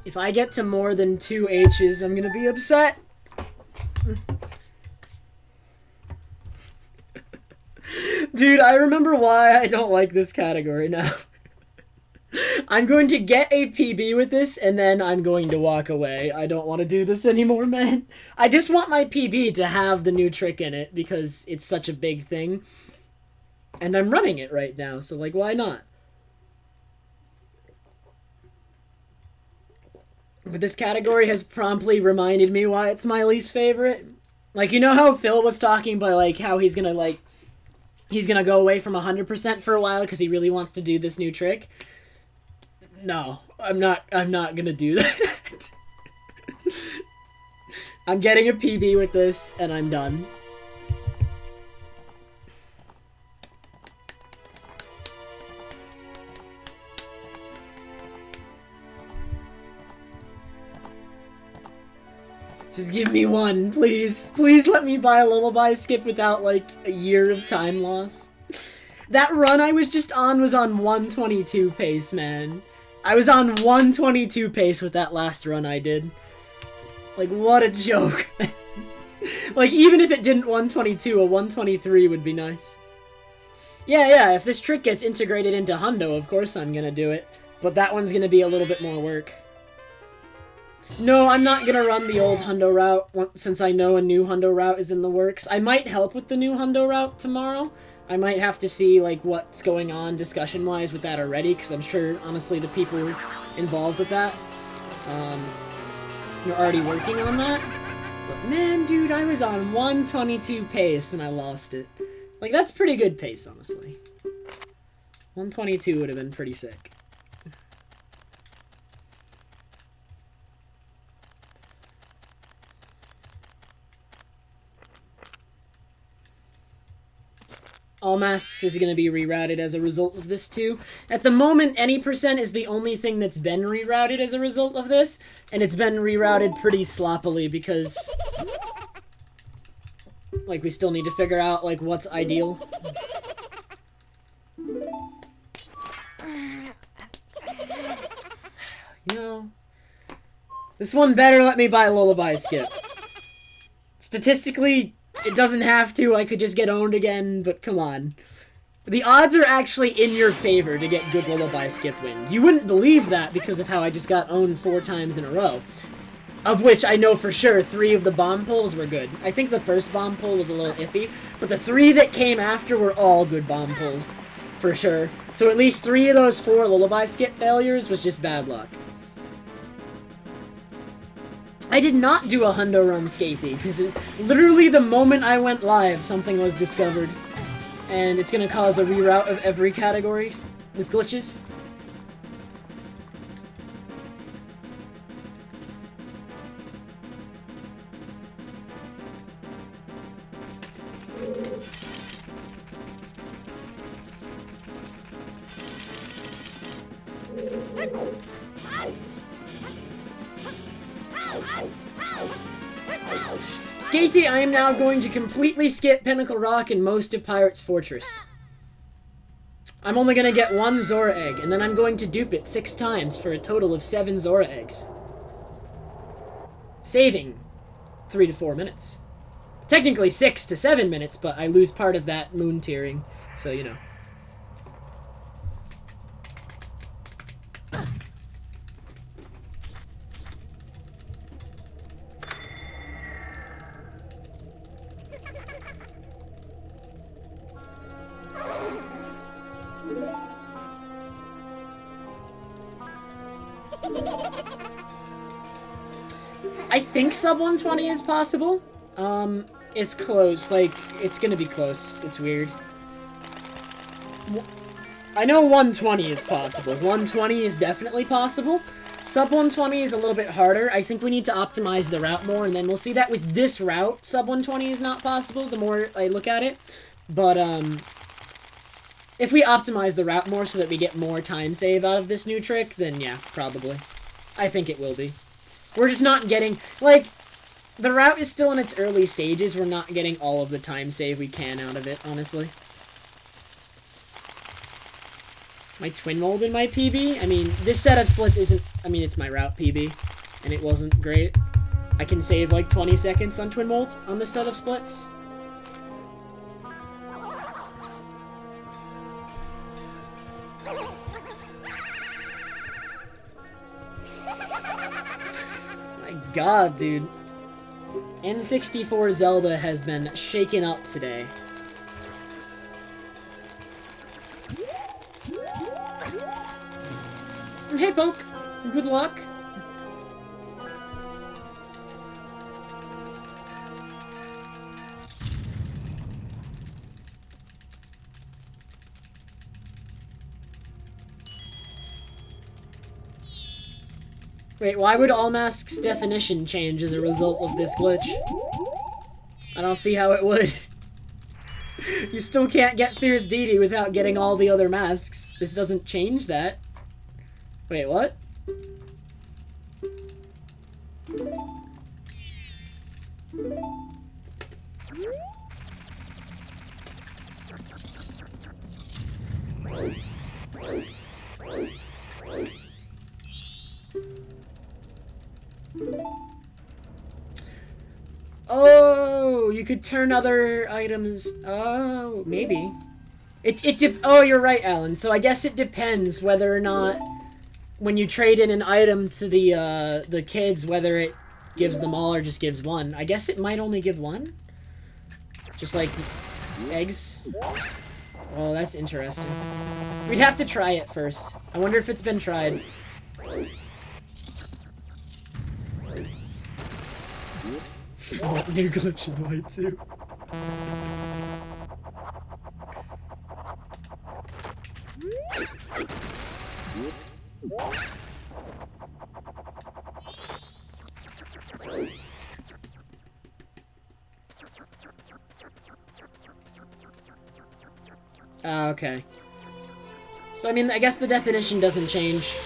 If I get to more than 2 H's, I'm gonna be upset. Dude, I remember why I don't like this category now. I'm going to get a PB with this, and then I'm going to walk away. I don't want to do this anymore, man. I just want my PB to have the new trick in it, because it's such a big thing. And I'm running it right now, so, like, why not? But this category has promptly reminded me why it's my least favorite. Like, you know how Phil was talking about, like, how he's gonna, like, he's gonna go away from 100% for a while because he really wants to do this new trick? No, I'm not gonna do that. I'm getting a PB with this, and I'm done. Just give me one, please. Please let me buy a lullaby skip without, like, a year of time loss. That run I was just on was on 122 pace, man. I was on 122 pace with that last run I did. Like, what a joke. Like, even if it didn't 122, a 123 would be nice. Yeah, if this trick gets integrated into Hundo, of course I'm gonna do it. But that one's gonna be a little bit more work. No, I'm not gonna run the old Hundo route, since I know a new Hundo route is in the works. I might help with the new Hundo route tomorrow. I might have to see, like, what's going on discussion-wise with that already, because I'm sure, honestly, the people involved with that are already working on that. But man, dude, I was on 122 pace and I lost it. Like, that's pretty good pace, honestly. 122 would have been pretty sick. All masks is going to be rerouted as a result of this too. At the moment, any percent is the only thing that's been rerouted as a result of this, and it's been rerouted pretty sloppily because, like, we still need to figure out, like, what's ideal. You know, this one better let me buy Lullaby Skip. Statistically, it doesn't have to. I could just get owned again, but come on. The odds are actually in your favor to get good Lullaby Skip win. You wouldn't believe that because of how I just got owned 4 times in a row. Of which I know for sure 3 of the bomb pulls were good. I think the first bomb pull was a little iffy, but the 3 that came after were all good bomb pulls. For sure. So at least 3 of those 4 Lullaby Skip failures was just bad luck. I did not do a Hundo run Skathy, because literally the moment I went live, something was discovered. And it's gonna cause a reroute of every category with glitches. Skatey, I am now going to completely skip Pinnacle Rock and most of Pirate's Fortress. I'm only going to get 1 Zora Egg, and then I'm going to dupe it 6 times for a total of 7 Zora Eggs. Saving 3 to 4 minutes. Technically 6 to 7 minutes, but I lose part of that moon tiering, so you know. I think sub 120 is possible. It's close. Like, it's gonna be close. It's weird. I know 120 is possible. 120 is definitely possible. Sub 120 is a little bit harder. I think we need to optimize the route more, and then we'll see that with this route, sub 120 is not possible the more I look at it. But, if we optimize the route more so that we get more time save out of this new trick, then yeah, probably. I think it will be. We're just not getting, like, The route is still in its early stages. We're not getting all of the time save we can out of it, honestly. My twin mold in my PB? I mean, this set of splits isn't... I mean, it's my route PB, and it wasn't great. I can save like 20 seconds on twin mold on this set of splits. My god, dude. N64 Zelda has been shaken up today. Hey, Poke. Good luck. Wait, why would all masks' definition change as a result of this glitch? I don't see how it would. You still can't get Fierce Deity without getting all the other masks. This doesn't change that. Wait, what? Oh, you could turn other items. Oh, maybe. Oh, you're right, Alan. So I guess it depends whether or not when you trade in an item to the kids, whether it gives them all or just gives one. I guess it might only give one. Just like eggs. Oh, that's interesting. We'd have to try it first. I wonder if it's been tried. What new glitch in white too? Ah, okay. So, I mean, I guess the definition doesn't change.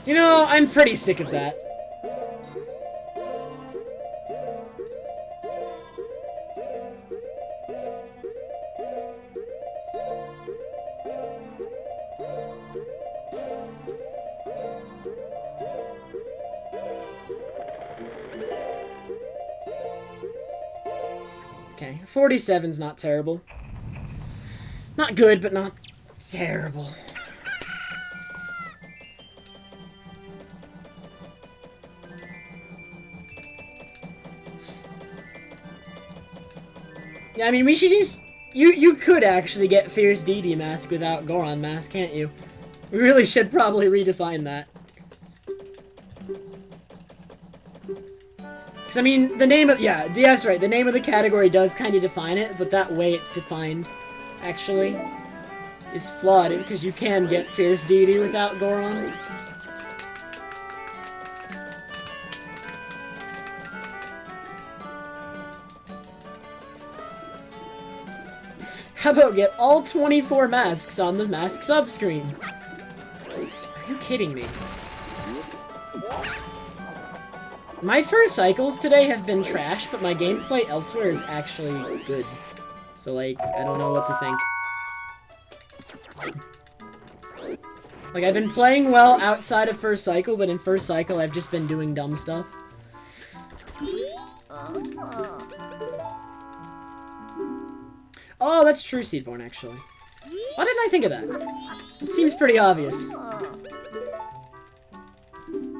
You know, I'm pretty sick of that. Okay, 47's not terrible. Not good, but not terrible. Yeah, I mean, we should just... You could actually get Fierce Deity Mask without Goron Mask, can't you? We really should probably redefine that. Because, I mean, the name of... Yeah, that's right. The name of the category does kind of define it, but that way it's defined, actually, is flawed, because you can get Fierce Deity without Goron. How about get all 24 masks on the mask subscreen? Are you kidding me? My first cycles today have been trash, but my gameplay elsewhere is actually good. So, like, I don't know what to think. Like, I've been playing well outside of first cycle, but in first cycle I've just been doing dumb stuff. Oh, that's true, Seedborn, actually. Why didn't I think of that? It seems pretty obvious.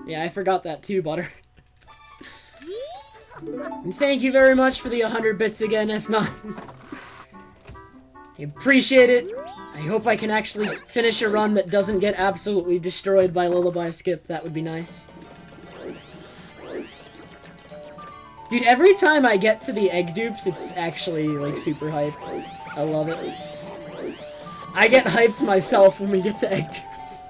Yeah, I forgot that too, Butter. And thank you very much for the 100 bits again, if not. I appreciate it. I hope I can actually finish a run that doesn't get absolutely destroyed by Lullaby Skip. That would be nice. Dude, every time I get to the egg dupes, it's actually, like, super hype. I love it. I get hyped myself when we get to egg dupes.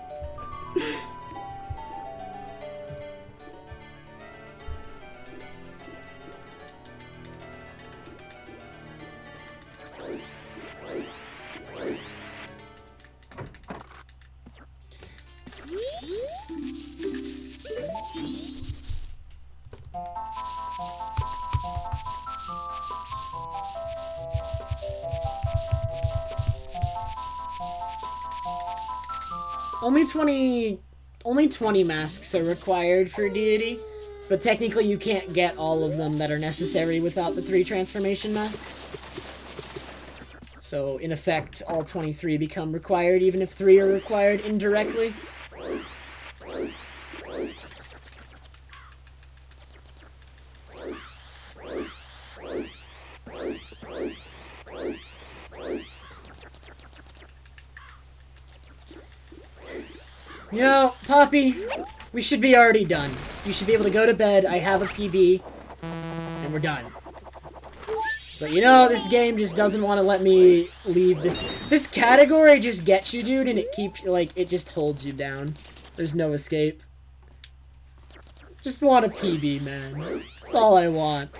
Only 20 masks are required for deity, but technically you can't get all of them that are necessary without the 3 transformation masks. So, in effect, all 23 become required, even if 3 are required indirectly. You know, Poppy, we should be already done. You should be able to go to bed, I have a PB, and we're done. But you know, this game just doesn't want to let me leave this. This category just gets you, dude, and it keeps, like, it just holds you down. There's no escape. Just want a PB, man. That's all I want.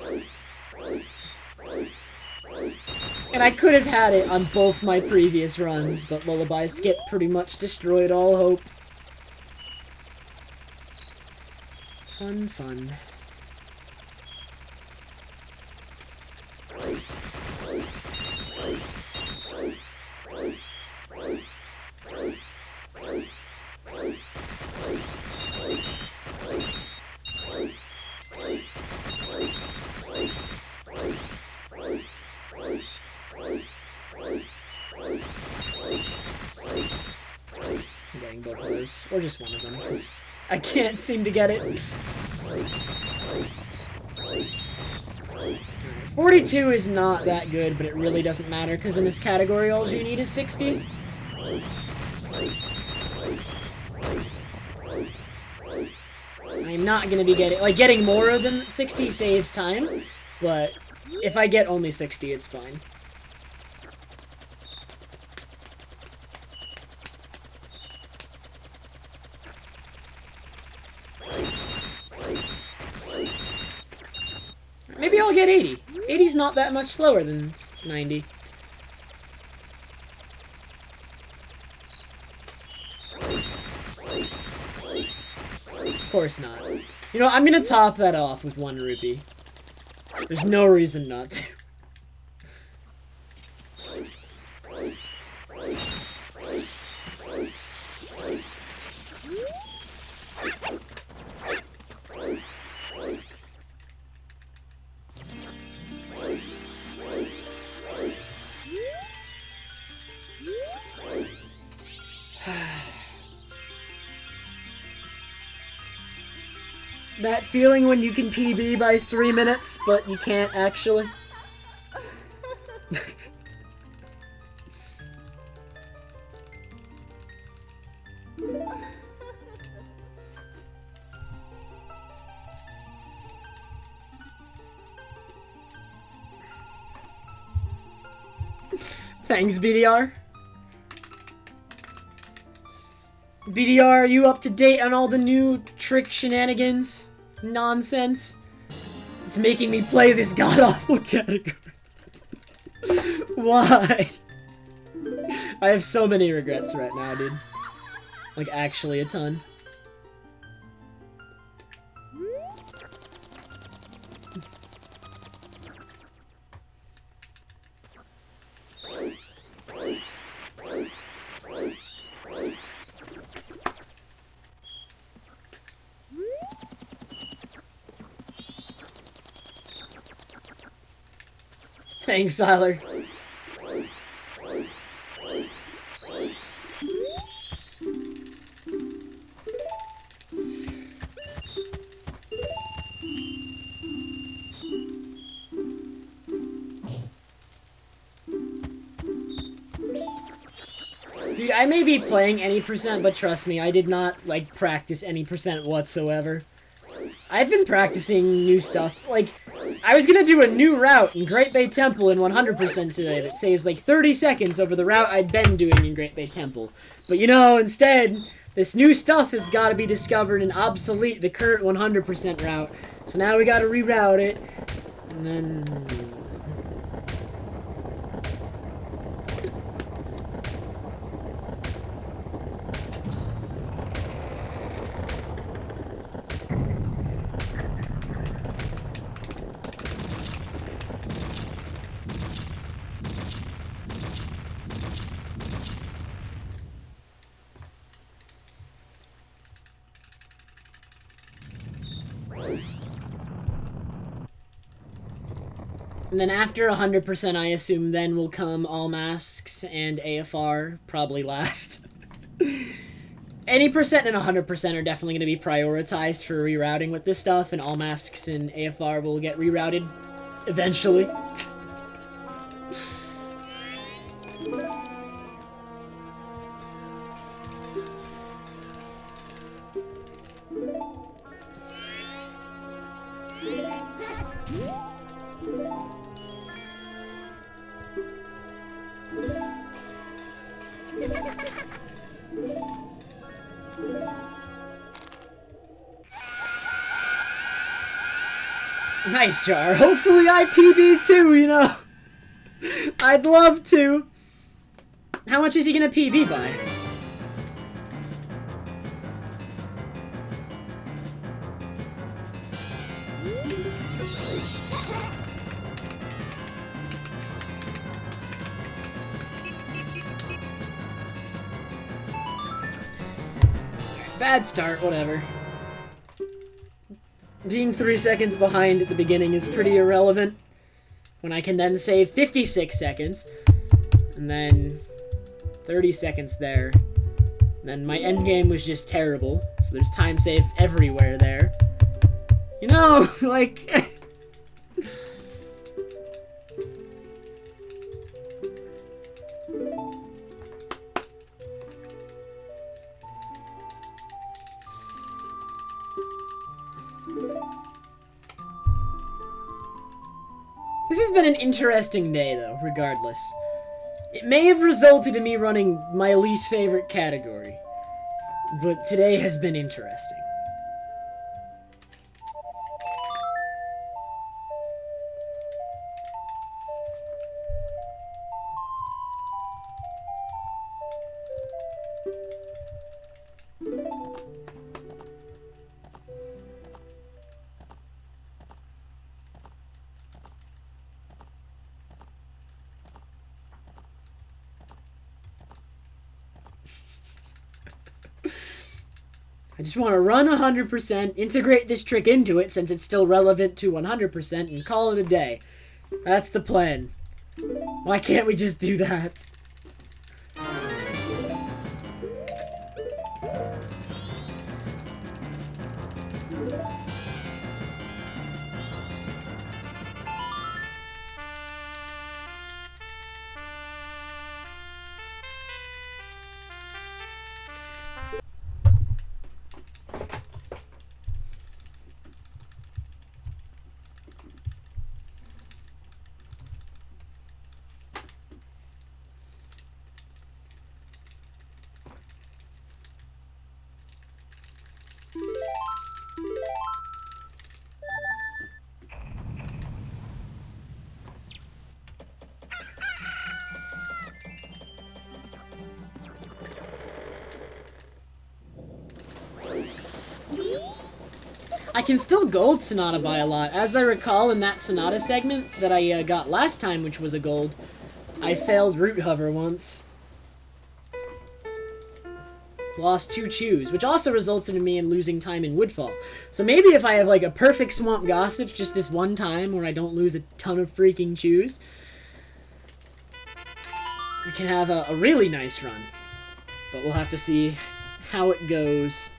And I could have had it on both my previous runs, but Lullaby Skip pretty much destroyed all hope. Fun, fun. I'm getting both of those, or just one of them, because I can't seem to get it. 42 is not that good, but it really doesn't matter, because in this category all you need is 60. I'm not going to be getting more than 60 saves time, but if I get only 60, it's fine. Maybe I'll get 80. 80's not that much slower than 90. Of course not. You know, I'm gonna top that off with 1 rupee. There's no reason not to. That feeling when you can PB by 3 minutes, but you can't actually. Thanks, BDR. BDR, are you up to date on all the new trick shenanigans? Nonsense? It's making me play this god-awful category. Why? I have so many regrets right now, dude. Like, actually a ton. Thanks, Siler. Dude, I may be playing any percent, but trust me, I did not, like, practice any percent whatsoever. I've been practicing new stuff. Like, I was gonna do a new route in Great Bay Temple in 100% today that saves, like, 30 seconds over the route I'd been doing in Great Bay Temple. But, you know, instead, this new stuff has gotta be discovered and obsolete the current 100% route. So now we gotta reroute it, and then... And then after 100%, I assume then will come all masks and AFR, probably last. Any percent and 100% are definitely going to be prioritized for rerouting with this stuff, and all masks and AFR will get rerouted eventually. Nice, Jar. Hopefully I PB too, you know? I'd love to. How much is he gonna PB by? Bad start, whatever. Being 3 seconds behind at the beginning is pretty irrelevant, when I can then save 56 seconds, and then 30 seconds there. And then my endgame was just terrible, so there's time save everywhere there. You know, like... This has been an interesting day, though, regardless. It may have resulted in me running my least favorite category, but today has been interesting. I just want to run 100%, integrate this trick into it since it's still relevant to 100%, and call it a day. That's the plan. Why can't we just do that? I can still gold Sonata by a lot. As I recall, in that Sonata segment that I got last time, which was a gold, I failed Root Hover once. Lost 2 chews, which also resulted in me in losing time in Woodfall. So maybe if I have like a perfect Swamp Gossips just this one time where I don't lose a ton of freaking chews, we can have a really nice run. But we'll have to see how it goes.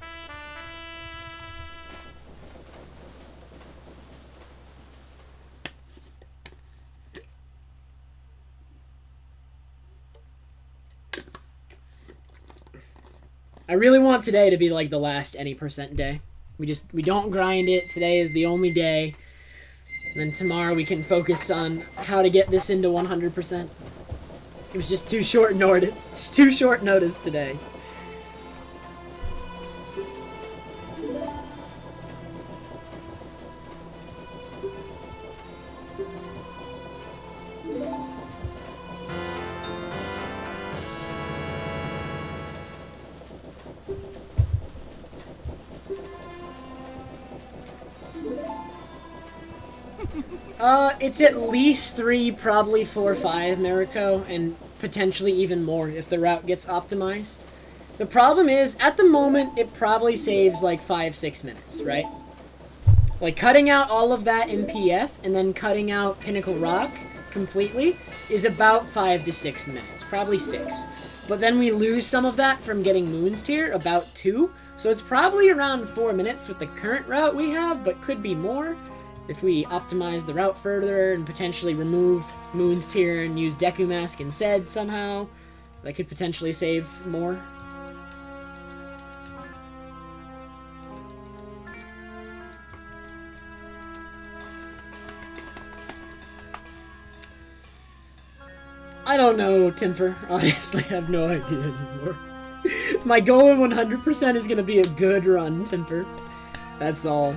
I really want today to be like the last any percent day. We don't grind it. Today is the only day. And then tomorrow we can focus on how to get this into 100%. It was just too short notice today. It's at least 3, probably 4 or 5, Mariko, and potentially even more if the route gets optimized. The problem is, at the moment, it probably saves like 5-6 minutes, right? Like, cutting out all of that in PF and then cutting out Pinnacle Rock completely is about 5 to 6 minutes. Probably 6. But then we lose some of that from getting Moon's Tier, about 2. So it's probably around 4 minutes with the current route we have, but could be more if we optimize the route further and potentially remove Moon's Tier and use Deku Mask instead somehow. That could potentially save more. I don't know, Timper. Honestly, I have no idea anymore. My goal in 100% is going to be a good run, Timper. That's all.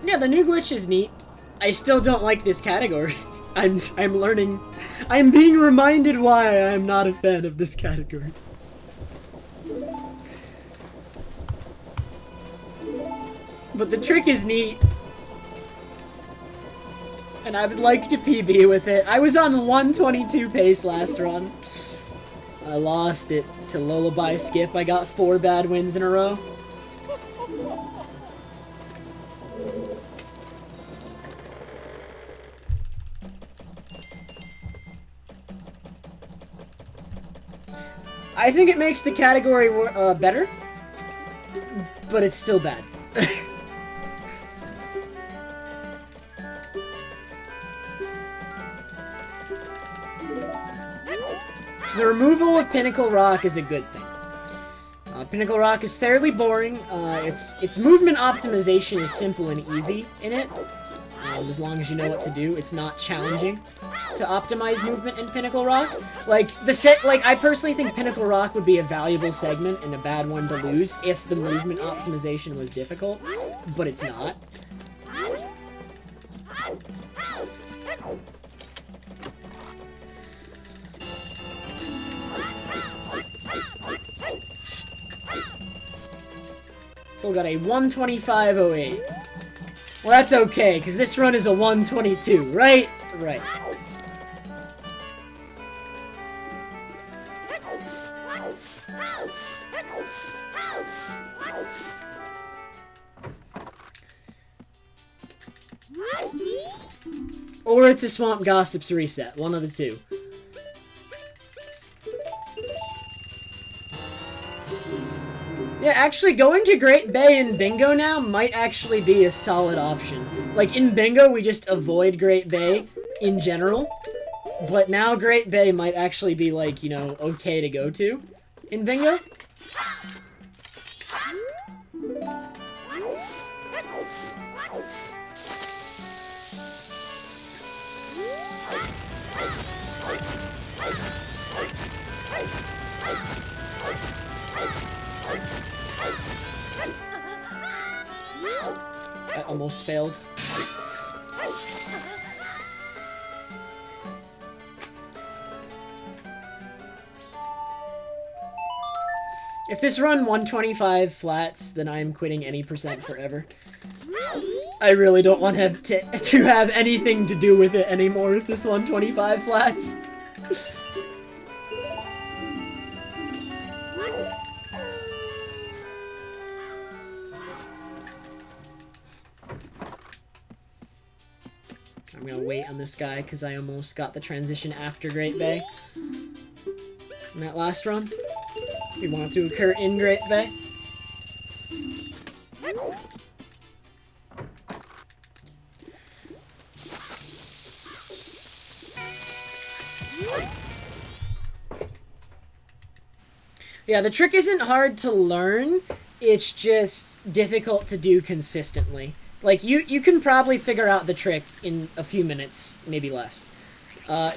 Yeah, the new glitch is neat. I still don't like this category. I'm learning. I'm being reminded why I'm not a fan of this category. But the trick is neat. And I would like to PB with it. I was on 122 pace last run. I lost it to Lullaby Skip. I got 4 bad wins in a row. I think it makes the category better, but it's still bad. The removal of Pinnacle Rock is a good thing. Pinnacle Rock is fairly boring. Its movement optimization is simple and easy in it. As long as you know what to do, it's not challenging to optimize movement in Pinnacle Rock. I personally think Pinnacle Rock would be a valuable segment and a bad one to lose if the movement optimization was difficult, but it's not. Still got a 125.08. Well, that's okay, because this run is a 122, right? Right. Or it's a Swamp Gossips reset, one of the two. Yeah, actually, going to Great Bay in Bingo now might actually be a solid option. Like, in Bingo, we just avoid Great Bay in general. But now Great Bay might actually be, like, you know, okay to go to in Bingo. I almost failed. If this run 125 flats, then I'm quitting any percent forever. I really don't want to have anything to do with it anymore if this 125 flats. I'm gonna wait on this guy because I almost got the transition after Great Bay in that last run. We want it to occur in Great Bay. Yeah, the trick isn't hard to learn, it's just difficult to do consistently. Like, you can probably figure out the trick in a few minutes, maybe less.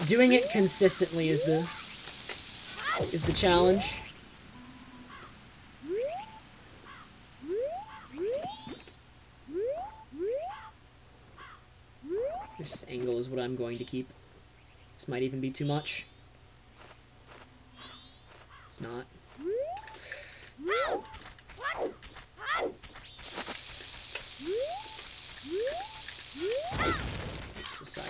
Doing it consistently is the challenge. This angle is what I'm going to keep. This might even be too much. It's not. It's the side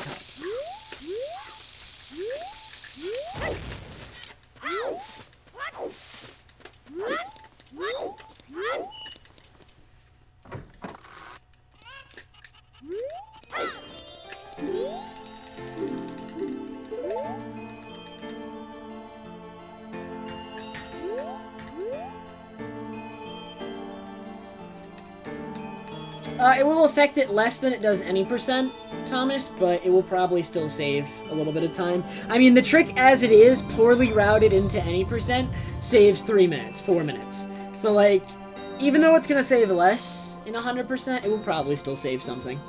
It will affect it less than it does any percent, Thomas, but it will probably still save a little bit of time. I mean, the trick as it is, poorly routed into any percent, saves 3 minutes, 4 minutes. So, like, even though it's gonna save less in 100%, it will probably still save something.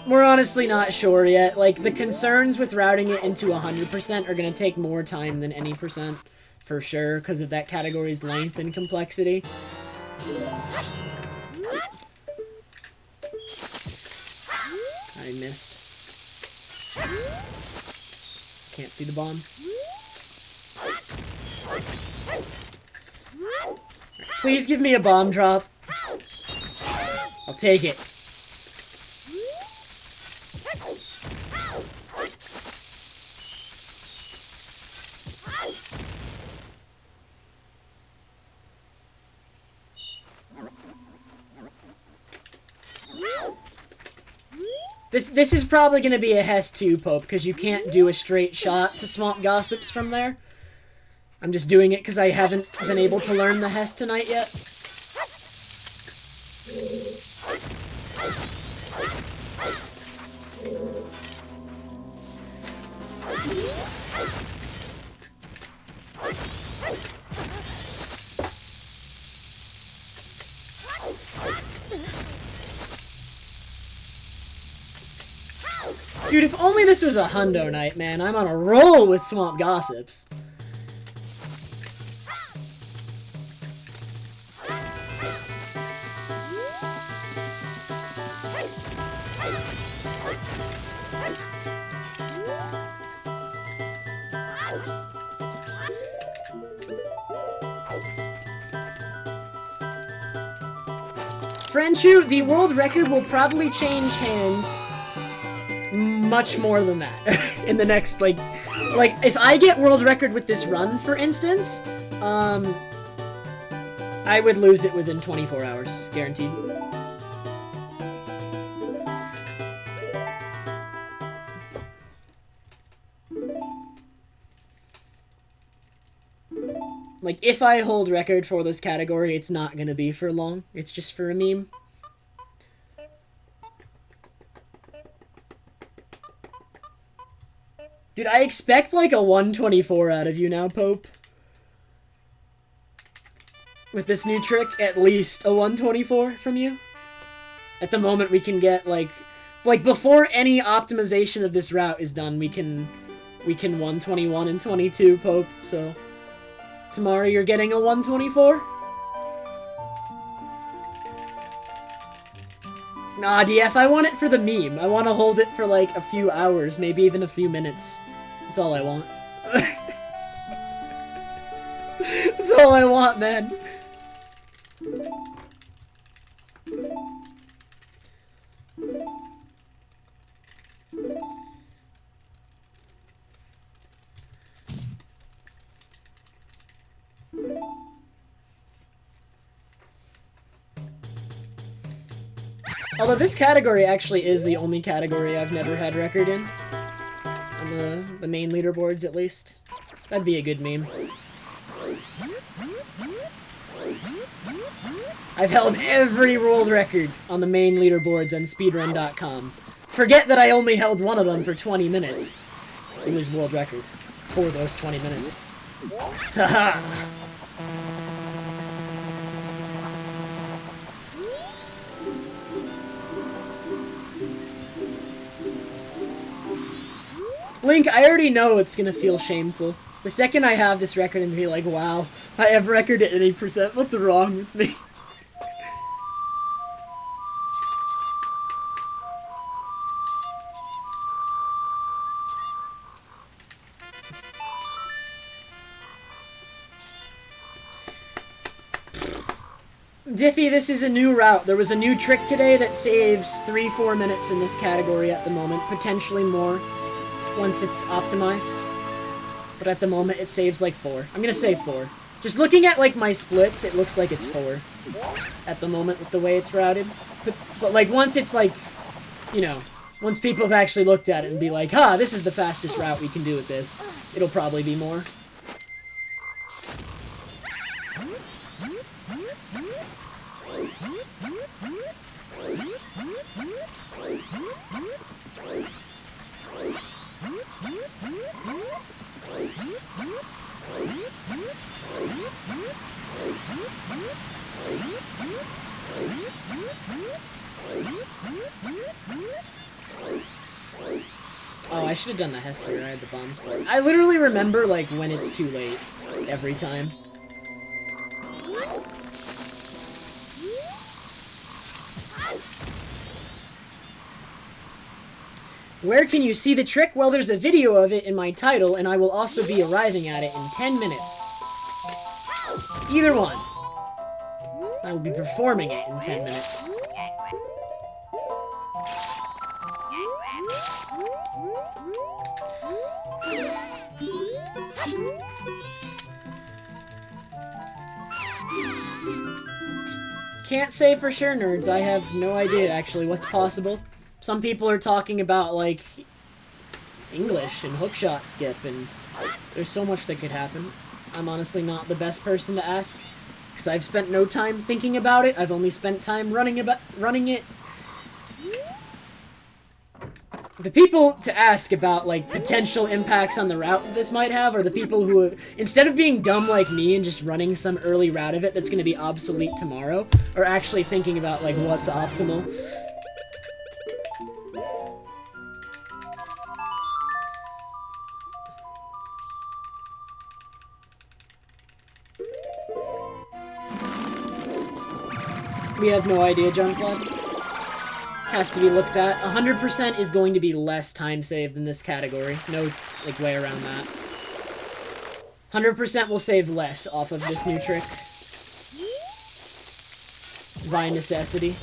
We're honestly not sure yet. Like, the concerns with routing it into 100% are gonna take more time than any percent, for sure, because of that category's length and complexity. I missed. Can't see the bomb. Please give me a bomb drop. I'll take it. This is probably going to be a Hess 2, Pope, because you can't do a straight shot to Swamp Gossips from there. I'm just doing it because I haven't been able to learn the Hess tonight yet. Dude, if only this was a hundo night, man. I'm on a roll with Swamp Gossips. Friendshu, the world record will probably change hands much more than that in the next, like, if I get world record with this run, for instance, I would lose it within 24 hours, guaranteed. Like, if I hold record for this category, it's not gonna be for long. It's just for a meme. Dude, I expect like a 124 out of you now, Pope. With this new trick, at least a 124 from you. At the moment, we can get like before any optimization of this route is done, we can 121 and 22, Pope. So tomorrow you're getting a 124. Nah, DF, I want it for the meme. I want to hold it for like a few hours, maybe even a few minutes. That's all I want. That's all I want, man. Although this category actually is the only category I've never had record in. On the main leaderboards, at least. That'd be a good meme. I've held every world record on the main leaderboards on speedrun.com. Forget that I only held one of them for 20 minutes. It was world record for those 20 minutes. Haha! Link, I already know it's gonna feel shameful. The second I have this record and be like, wow, I have record at 80%, what's wrong with me? Diffie, this is a new route. There was a new trick today that saves 3-4 minutes in this category at the moment, potentially more once it's optimized. But at the moment, it saves like 4. I'm gonna say 4. Just looking at like my splits, it looks like it's 4 at the moment with the way it's routed. But like once it's like, you know, once people have actually looked at it and be like, huh, this is the fastest route we can do with this, it'll probably be more. Oh, I should have done the Hess here. I had the bombs for it. I literally remember, like, when it's too late. Every time. Where can you see the trick? Well, there's a video of it in my title, and I will also be arriving at it in 10 minutes. Either one. I will be performing it in 10 minutes. Can't say for sure, nerds. I have no idea, actually, what's possible. Some people are talking about, like, English and hookshot skip, and there's so much that could happen. I'm honestly not the best person to ask, because I've spent no time thinking about it. I've only spent time running it. The people to ask about, like, potential impacts on the route this might have are the people who, instead of being dumb like me and just running some early route of it that's going to be obsolete tomorrow, are actually thinking about, like, what's optimal. We have no idea, John-Claude. Has to be looked at. 100% is going to be less time saved than this category. No, like, way around that. 100% will save less off of this new trick. By necessity.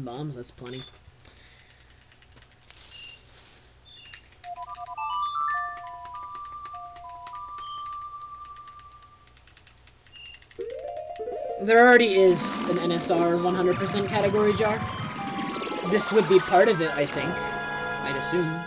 Bombs, that's plenty. There already is an NSR 100% category jar. This would be part of it, I think. I'd assume.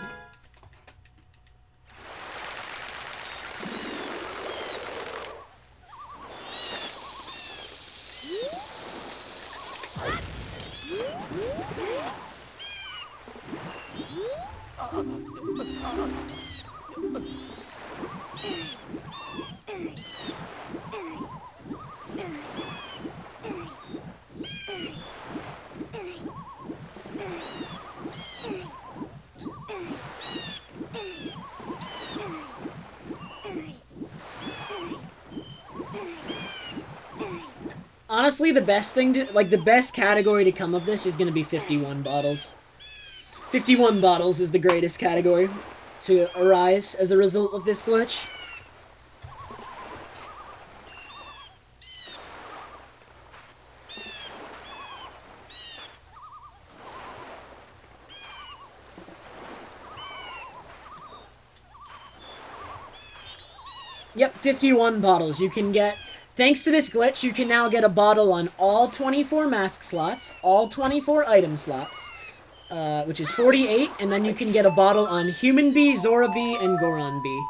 Honestly, the best thing to, like, the best category to come of this is going to be 51 bottles. 51 bottles is the greatest category to arise as a result of this glitch. Yep, 51 bottles. You can get... Thanks to this glitch, you can now get a bottle on all 24 mask slots, all 24 item slots, which is 48, and then you can get a bottle on Human Bee, Zora Bee, and Goron Bee.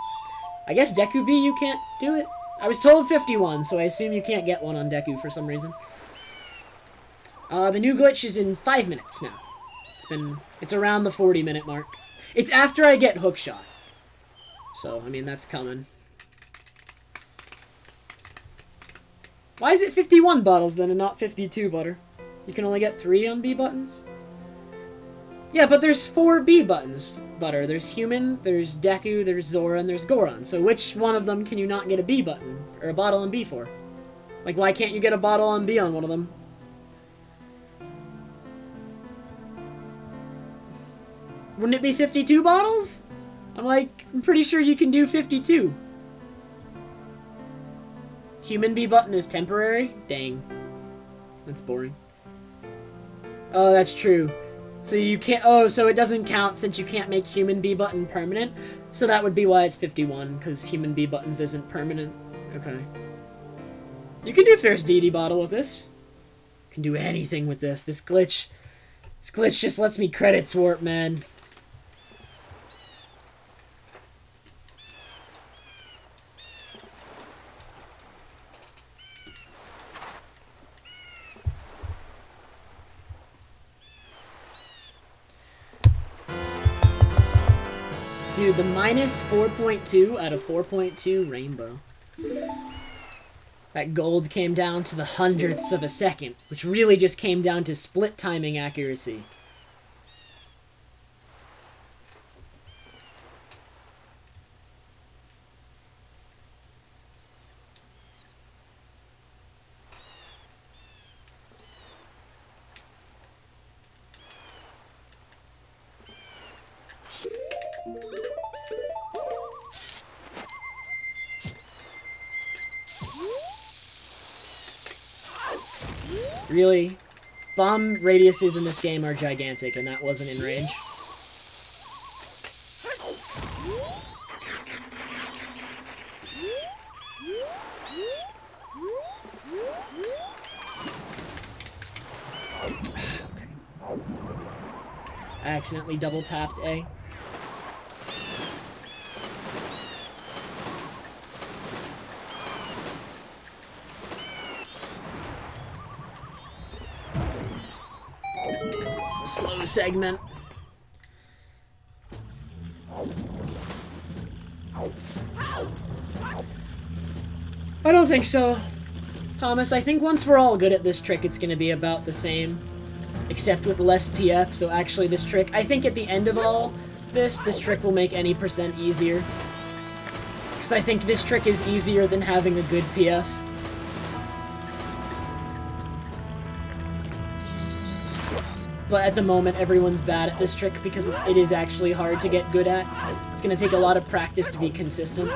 I guess Deku Bee, you can't do it? I was told 51, so I assume you can't get one on Deku for some reason. The new glitch is in 5 minutes now. It's around the 40-minute mark. It's after I get hookshot. So, I mean, that's coming. Why is it 51 bottles then and not 52, Butter? You can only get 3 on B buttons? Yeah, but there's 4 B buttons, Butter. There's Human, there's Deku, there's Zora, and there's Goron. So which one of them can you not get a B button? Or a bottle on B for? Like, why can't you get a bottle on B on one of them? Wouldn't it be 52 bottles? I'm pretty sure you can do 52. Human B button is temporary? Dang. That's boring. Oh, that's true. So you can't... Oh, so it doesn't count since you can't make human B button permanent. So that would be why it's 51, because human B buttons isn't permanent. Okay. You can do Fierce Deity Bottle with this. You can do anything with this. This glitch just lets me credits warp, man. Dude, the minus 4.2 out of 4.2 rainbow. That gold came down to the hundredths of a second, which really just came down to split timing accuracy. Really? Bomb radiuses in this game are gigantic, and that wasn't in range. Okay. I accidentally double tapped A. Slow segment. I don't think so, Thomas. I think once we're all good at this trick, it's going to be about the same, except with less PF. So actually this trick, I think at the end of all this trick will make any percent easier. Because I think this trick is easier than having a good PF. But at the moment, everyone's bad at this trick because it is actually hard to get good at. It's going to take a lot of practice to be consistent.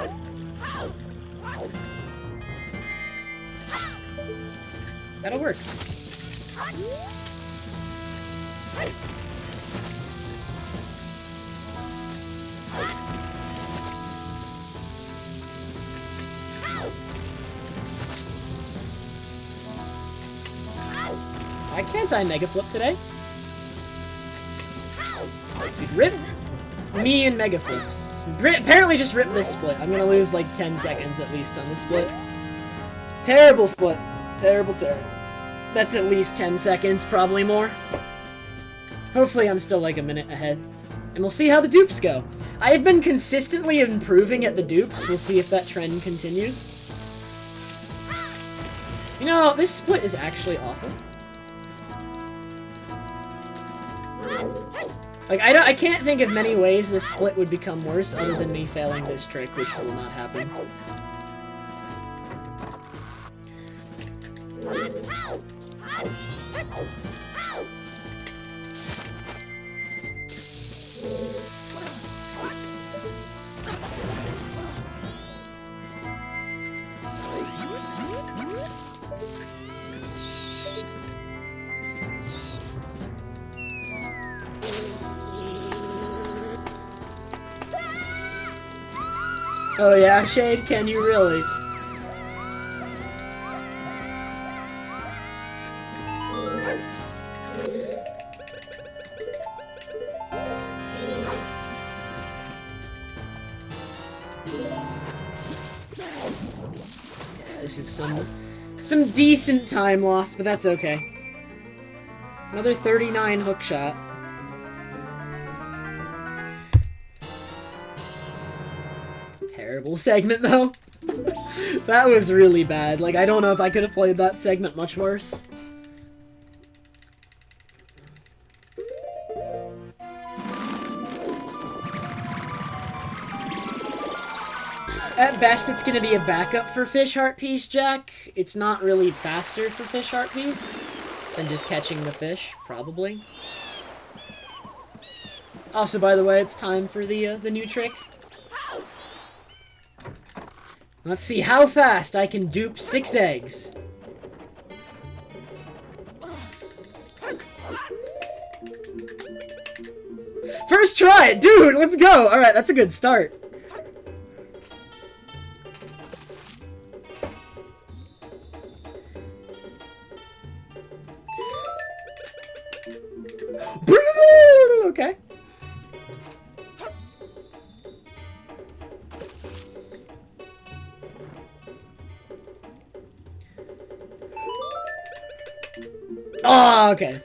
That'll work. Why can't I Mega Flip today? Dude, rip me and Mega Flips. Apparently just rip this split. I'm gonna lose like 10 seconds at least on this split. Terrible split. Terrible, terrible. That's at least 10 seconds, probably more. Hopefully I'm still like a minute ahead. And we'll see how the dupes go. I have been consistently improving at the dupes. We'll see if that trend continues. You know, this split is actually awful. Like, I can't think of many ways this split would become worse other than me failing this trick, which will not happen. Oh yeah, Shade, can you really? Yeah, this is some decent time loss, but that's okay. Another 39 hook shot. Terrible segment, though. That was really bad. Like, I don't know if I could have played that segment much worse. At best, it's going to be a backup for Fish Heart Piece, Jack. It's not really faster for Fish Heart Piece than just catching the fish, probably. Also, by the way, it's time for the new trick. Let's see how fast I can dupe 6 eggs. First try! Dude, let's go! Alright, that's a good start. Okay. Oh, okay.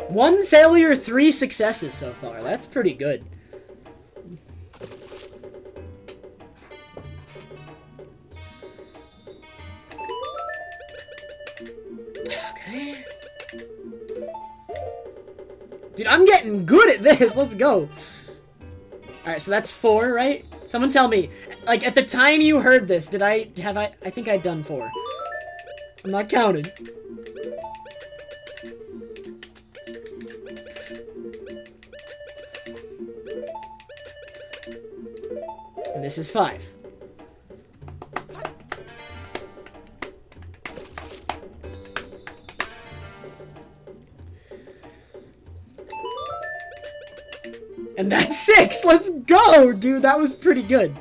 1 failure, 3 successes so far. That's pretty good. Okay. Dude, I'm getting good at this. Let's go. Alright, so that's 4, right? Someone tell me. Like, at the time you heard this, I think I'd done 4. I'm not counting. And this is 5. And that's 6! Let's go, dude! That was pretty good.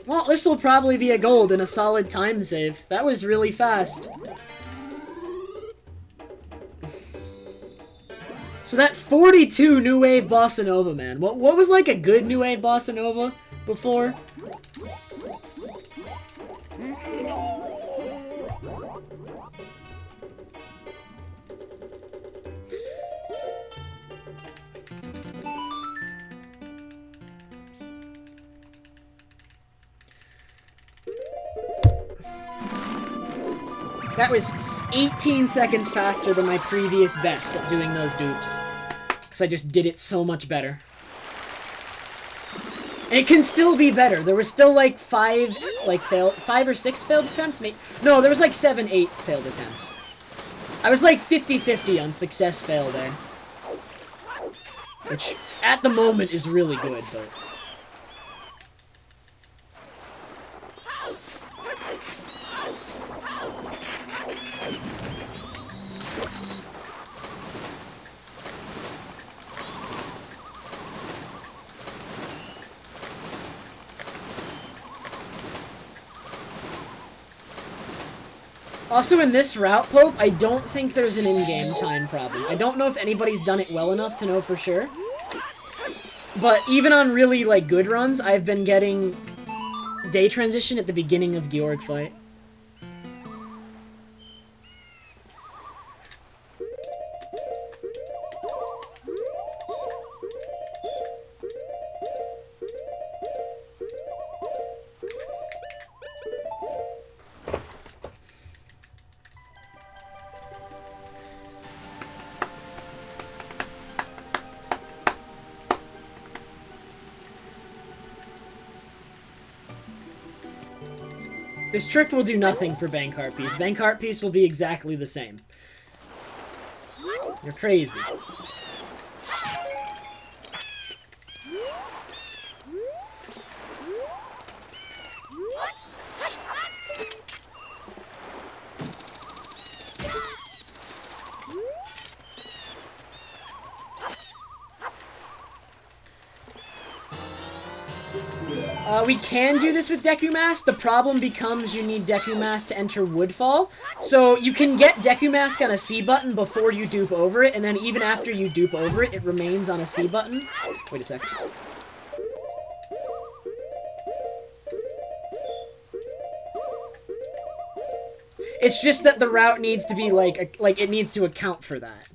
Well, this will probably be a gold and a solid time save. That was really fast. So that 42 New Wave Bossa Nova, man. What was like a good New Wave Bossa Nova before? That was 18 seconds faster than my previous best at doing those dupes. Because I just did it so much better. And it can still be better. There was still like 5 or 6 failed attempts? No, there was like 7, 8 failed attempts. I was like 50-50 on success fail there. Which, at the moment, is really good, but... Also, in this route, Pope, I don't think there's an in-game time problem. I don't know if anybody's done it well enough to know for sure. But even on really, like, good runs, I've been getting day transition at the beginning of Georg fight. This trick will do nothing for Bank Heart Piece. Bank Heart Piece will be exactly the same. You're crazy. We can do this with Deku Mask. The problem becomes you need Deku Mask to enter Woodfall. So you can get Deku Mask on a C button before you dupe over it, and then even after you dupe over it, it remains on a C button. Wait a second. It's just that the route needs to be like it needs to account for that.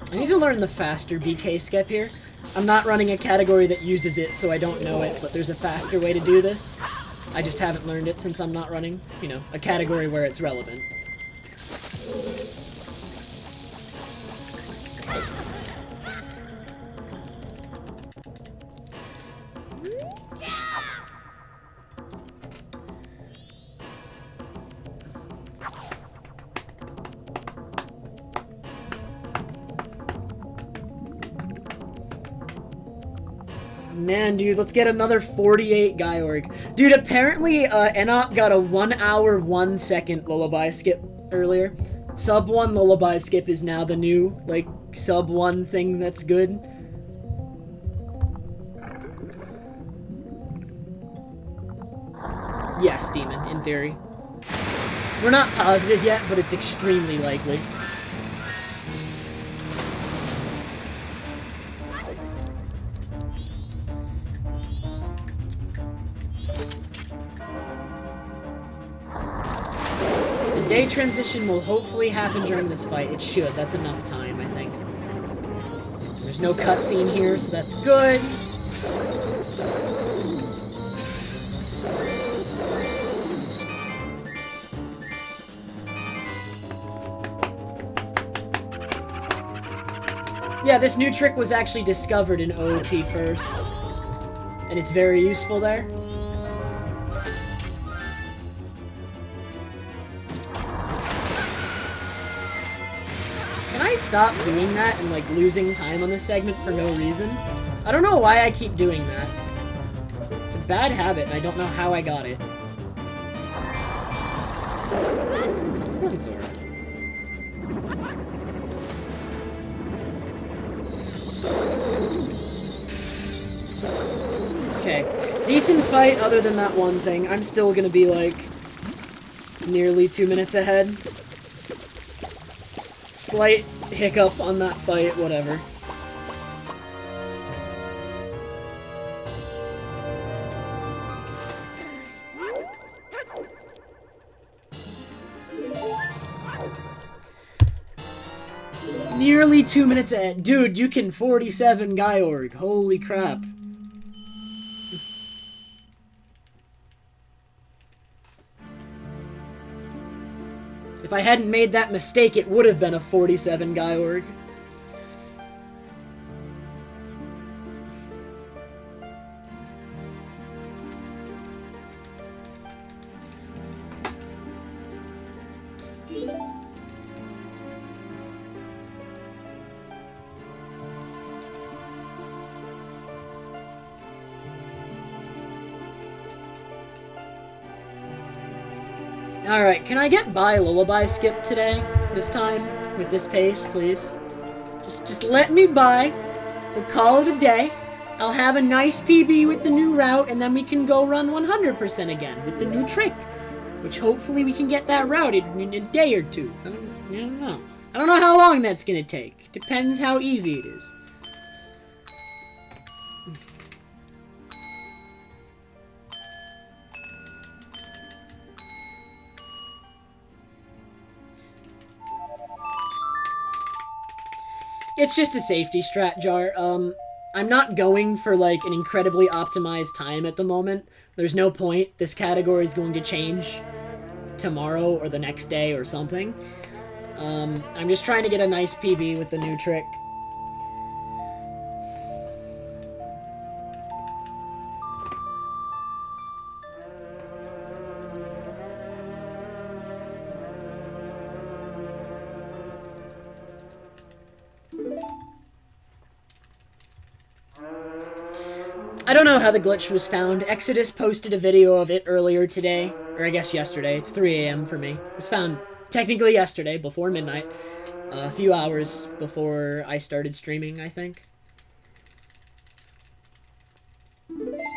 I need to learn the faster BK skip here. I'm not running a category that uses it, so I don't know it, but there's a faster way to do this. I just haven't learned it since I'm not running, you know, a category where it's relevant. Man, dude, let's get another 48 guy org. Dude, apparently, Enop got a 1 hour, 1 second lullaby skip earlier. Sub 1 lullaby skip is now the new, like, sub 1 thing that's good. Yes, Demon, in theory. We're not positive yet, but it's extremely likely. Day transition will hopefully happen during this fight. It should. That's enough time, I think. There's no cutscene here, so that's good. Yeah, this new trick was actually discovered in OOT first. And it's very useful there. Stop doing that and like losing time on this segment for no reason. I don't know why I keep doing that. It's a bad habit and I don't know how I got it. Come on, Zora. Okay, decent fight other than that one thing. I'm still gonna be like nearly 2 minutes ahead. Slight hiccup on that fight, whatever. Nearly 2 minutes ahead. Dude, you can 47 guy org. Holy crap. If I hadn't made that mistake, it would have been a 47 guy org. Alright, can I get by lullaby skip today? This time? With this pace, please? Just let me by. We'll call it a day. I'll have a nice PB with the new route, and then we can go run 100% again with the new trick. Which hopefully we can get that routed in a day or two. I don't know. I don't know how long that's gonna take. Depends how easy it is. It's just a safety strat, Jar. I'm not going for, like, an incredibly optimized time at the moment. There's no point. This category is going to change tomorrow or the next day or something. I'm just trying to get a nice PB with the new trick. I don't know how the glitch was found. Exodus posted a video of it earlier today, or I guess yesterday. It's 3 a.m. for me. It was found technically yesterday, before midnight. A few hours before I started streaming, I think.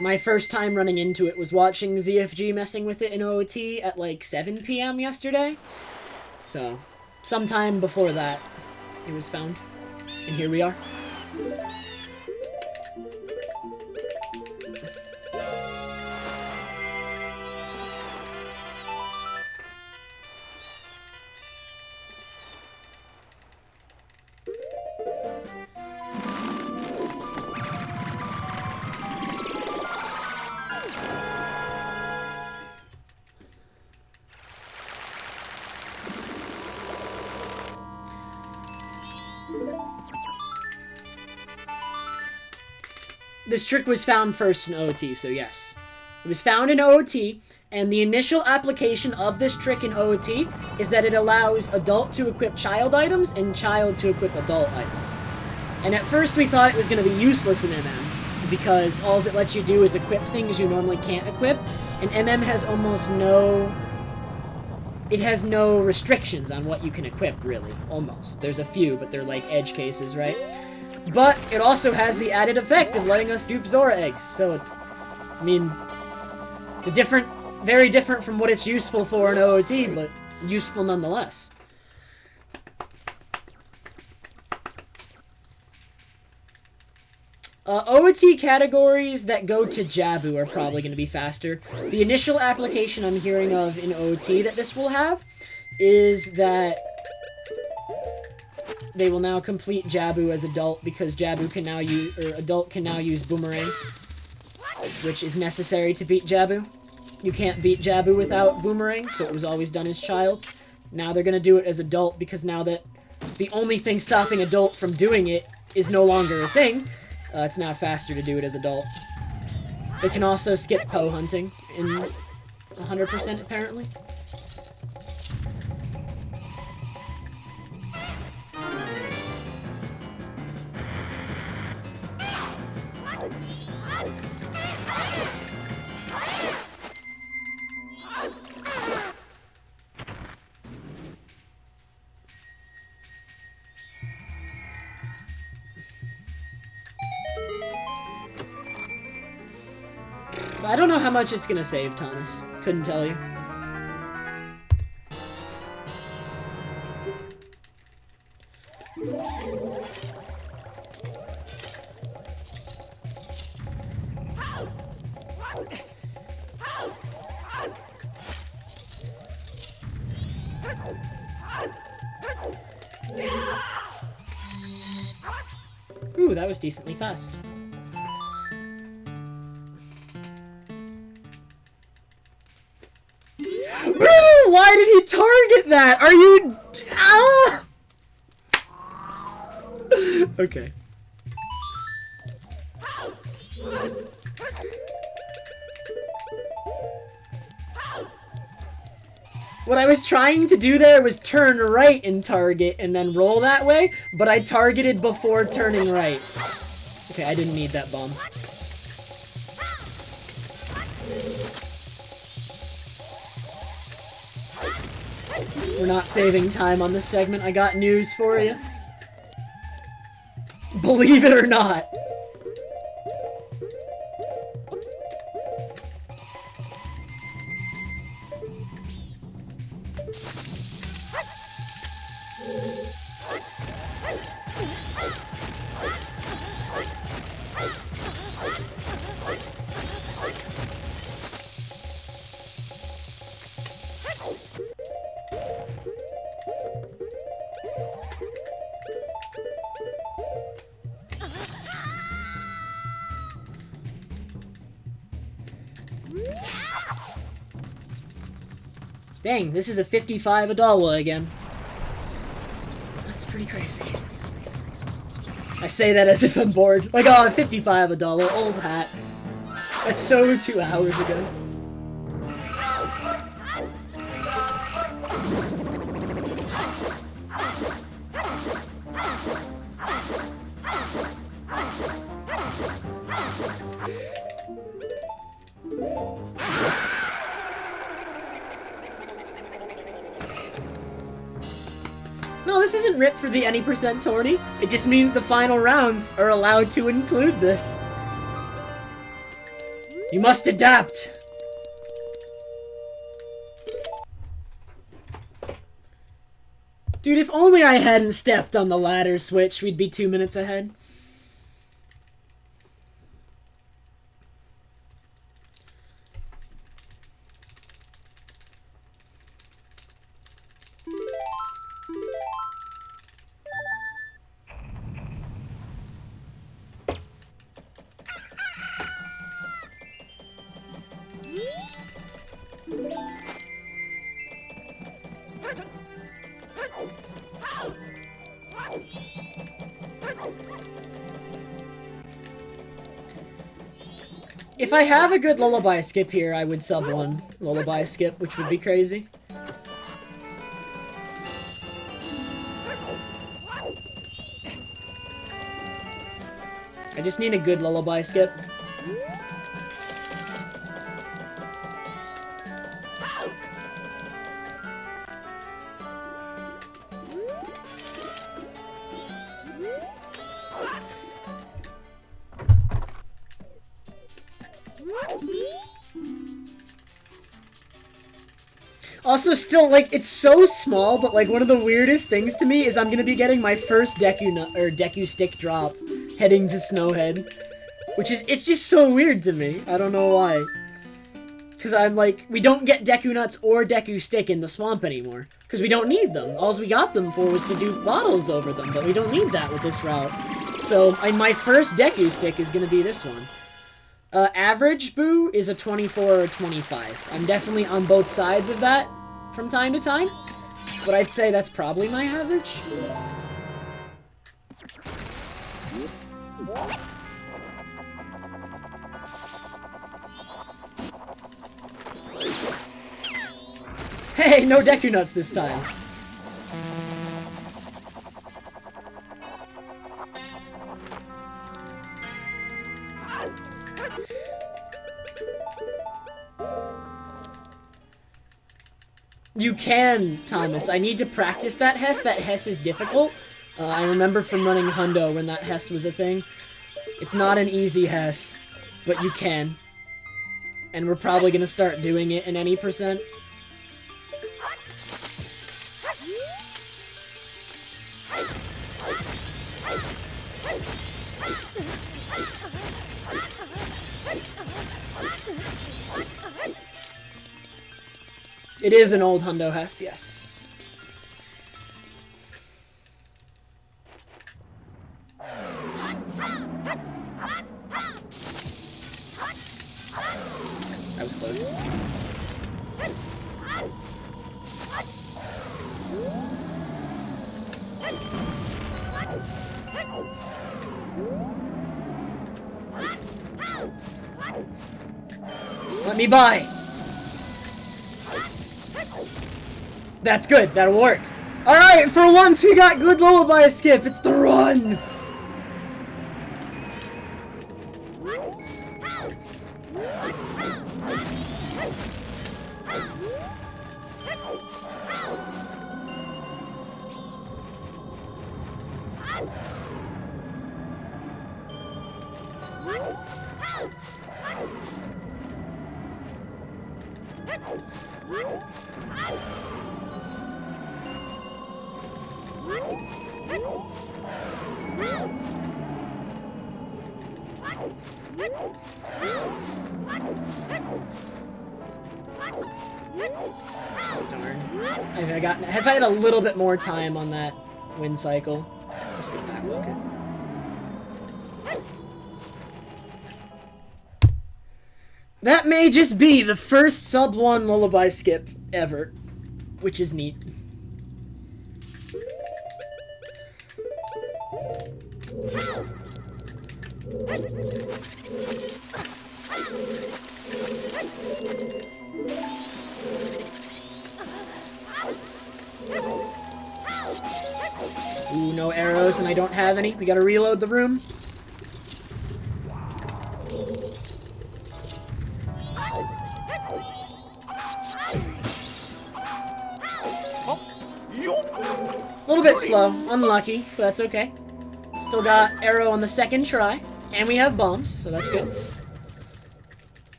My first time running into it was watching ZFG messing with it in OOT at like 7 p.m. yesterday. So, sometime before that, it was found. And here we are. This trick was found first in OOT, so yes. It was found in OOT, and the initial application of this trick in OOT is that it allows adult to equip child items and child to equip adult items. And at first we thought it was going to be useless in MM, because all it lets you do is equip things you normally can't equip, and MM has almost no... It has no restrictions on what you can equip, really. Almost. There's a few, but they're like edge cases, right? But it also has the added effect of letting us dupe Zora Eggs, so... I mean... It's a different... Very different from what it's useful for in OOT, but useful nonetheless. OOT categories that go to Jabu are probably going to be faster. The initial application I'm hearing of in OOT that this will have is that they will now complete Jabu as adult because Jabu can now use, or adult can now use Boomerang, which is necessary to beat Jabu. You can't beat Jabu without Boomerang, so it was always done as child. Now they're going to do it as adult because now that the only thing stopping adult from doing it is no longer a thing, it's now faster to do it as adult. They can also skip Poe hunting in 100% apparently. I don't know how much it's gonna save, Thomas. Couldn't tell you. Ooh, that was decently fast. Why did he target that? Are you... Ah! Okay. What I was trying to do there was turn right and target and then roll that way, but I targeted before turning right. Okay, I didn't need that bomb. We're not saving time on this segment. I got news for you. Believe it or not. Dang, this is a $55 again. That's pretty crazy. I say that as if I'm bored. Like, oh, $55, old hat. That's so 2 hours ago. No, this isn't ripped for the any percent tourney. It just means the final rounds are allowed to include this. You must adapt. Dude, if only I hadn't stepped on the ladder switch, we'd be 2 minutes ahead. If I have a good lullaby skip here, I would sub 1 lullaby skip, which would be crazy. I just need a good lullaby skip. Also, still, like, it's so small, but, like, one of the weirdest things to me is I'm gonna be getting my first Deku Stick drop heading to Snowhead. Which is, it's just so weird to me. I don't know why. Because I'm like, we don't get Deku Nuts or Deku Stick in the swamp anymore. Because we don't need them. All we got them for was to do bottles over them, but we don't need that with this route. So, my first Deku Stick is gonna be this one. Average Boo is a 24 or 25. I'm definitely on both sides of that from time to time, but I'd say that's probably my average. Hey, no Deku Nuts this time. You can, Thomas. I need to practice that Hess. That Hess is difficult. I remember from running Hundo when that Hess was a thing. It's not an easy Hess, but you can. And we're probably gonna start doing it in any percent. It is an old Hundo Hess, yes. That was close. Let me by. That's good. That'll work. Alright, for once we got good lullaby skip. It's the run. Darn. Have I had a little bit more time on that wind cycle? I'm just gonna backwalk it. That may just be the first sub 1 lullaby skip ever, which is neat. Ooh, no arrows, and I don't have any. We gotta reload the room. A little bit slow, unlucky, but that's okay. Still got arrow on the second try, and we have bombs, so that's good.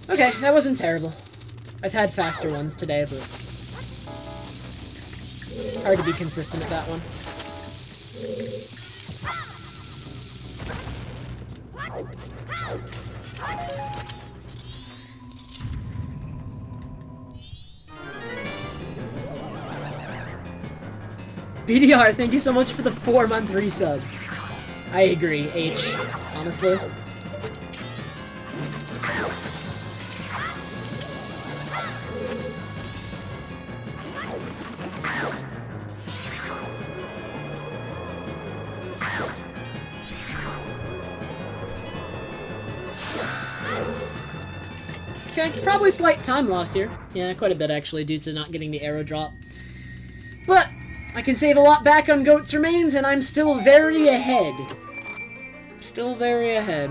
Okay, that wasn't terrible. I've had faster ones today, but hard to be consistent at that one. BDR, thank you so much for the 4-month resub. I agree, H, honestly. Okay, probably slight time loss here. Yeah, quite a bit actually, due to not getting the arrow drop. But I can save a lot back on Goat's Remains, and I'm still very ahead. Still very ahead.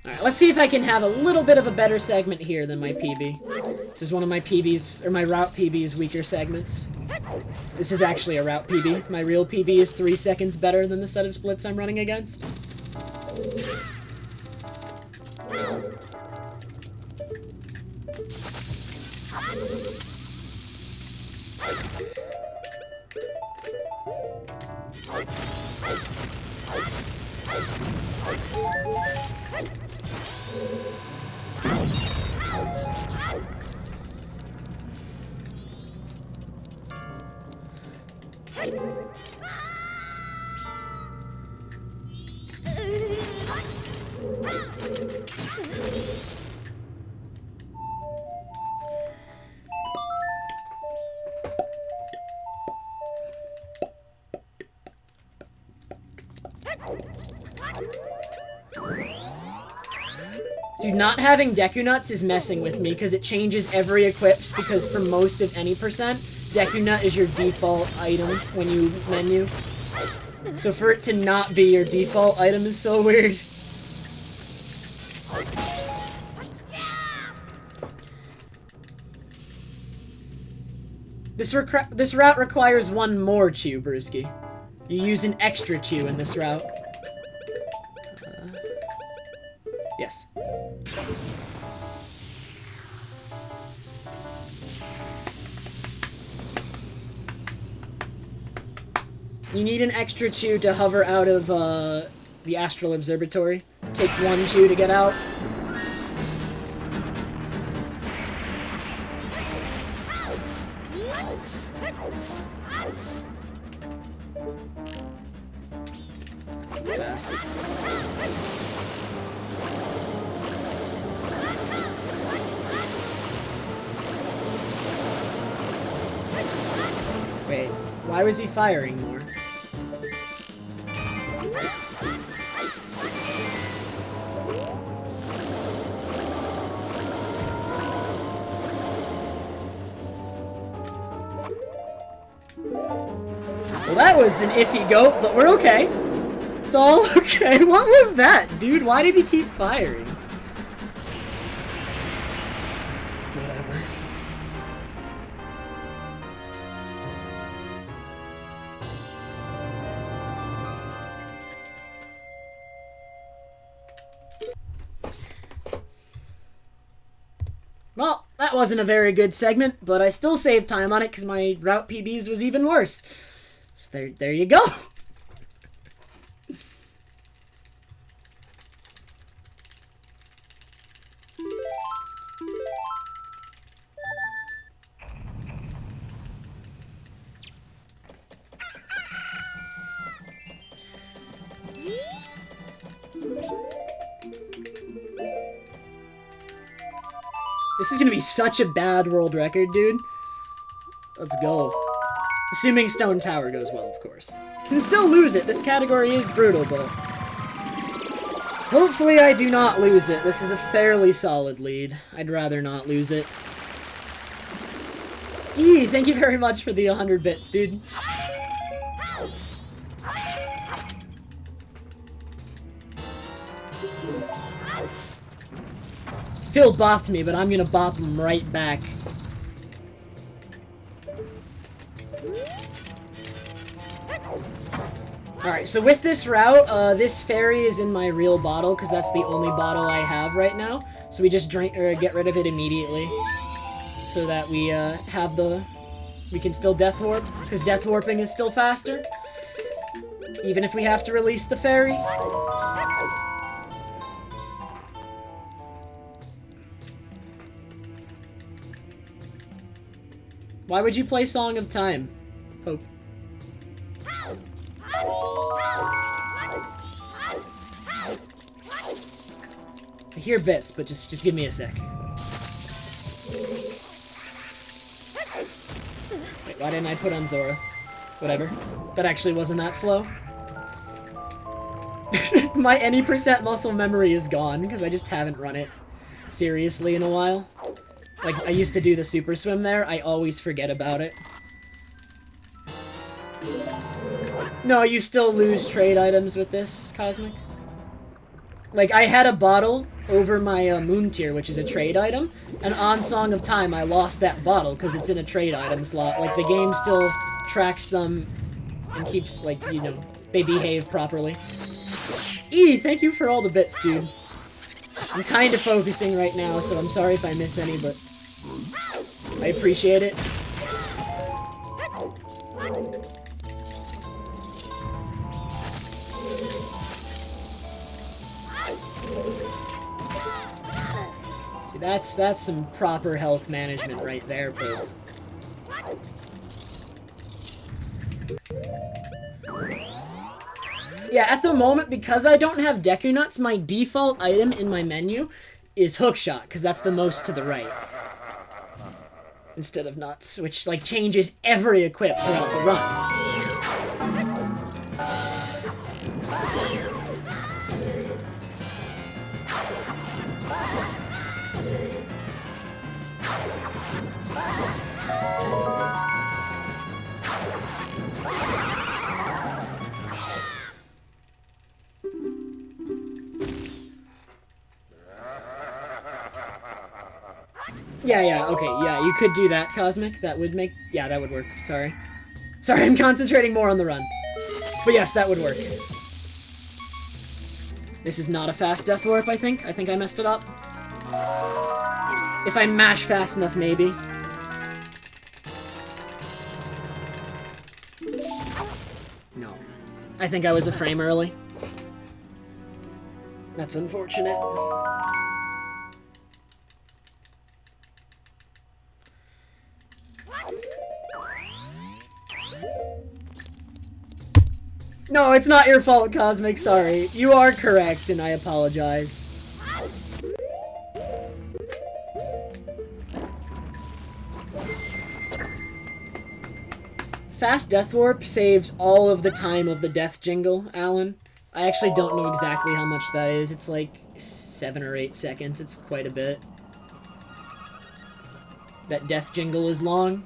Alright, let's see if I can have a little bit of a better segment here than my PB. This is one of my PB's, or my route PB's weaker segments. This is actually a route PB. My real PB is 3 seconds better than the set of splits I'm running against. Dude, not having Deku Nuts is messing with me, because it changes every equips, because for most of any percent, Deku Nut is your default item when you menu. So for it to not be your default item is so weird. This route requires one more Chew, Brewski. You use an extra Chew in this route. Yes. You need an extra Chew to hover out of the Astral Observatory. It takes 1 Chew to get out. Fast. Wait, why was he firing more? Well, that was an iffy goat, but we're okay. It's all okay. What was that, dude? Why did he keep firing? Whatever. Well, that wasn't a very good segment, but I still saved time on it because my route PBs was even worse. So there you go. This is gonna be such a bad world record, dude. Let's go. Assuming Stone Tower goes well, of course. Can still lose it. This category is brutal, but hopefully I do not lose it. This is a fairly solid lead. I'd rather not lose it. Thank you very much for the 100 bits, dude. Phil bopped me, but I'm gonna bop him right back. Alright, so with this route, this fairy is in my real bottle, because that's the only bottle I have right now. So we just drink, or get rid of it immediately. So that we, we can still death warp, because death warping is still faster. Even if we have to release the fairy. Why would you play Song of Time, Pope? I hear bits, but just give me a sec. Wait, why didn't I put on Zora? Whatever. That actually wasn't that slow. my any percent muscle memory is gone because I just haven't run it seriously in a while. Like, I used to do the super swim there. I always forget about it. No, you still lose trade items with this, Cosmic. Like, I had a bottle over my moon tier, which is a trade item, and on Song of Time, I lost that bottle because it's in a trade item slot. Like, the game still tracks them and keeps, like, you know, they behave properly. Thank you for all the bits, dude. I'm kind of focusing right now, so I'm sorry if I miss any, but I appreciate it. See, that's some proper health management right there, bro. Yeah, at the moment, because I don't have Deku Nuts, my default item in my menu is Hookshot, because that's the most to the right. Instead of Nuts, which, like, changes every equip throughout the run. Yeah, okay, yeah, you could do that, Cosmic. That would make... Yeah, that would work. Sorry. Sorry, I'm concentrating more on the run. But yes, that would work. This is not a fast Death Warp, I think. I think I messed it up. If I mash fast enough, maybe. No. I think I was a frame early. That's unfortunate. No, it's not your fault, Cosmic, sorry. You are correct, and I apologize. Fast Death Warp saves all of the time of the death jingle, Alan. I actually don't know exactly how much that is. It's like 7 or 8 seconds. It's quite a bit. That death jingle is long.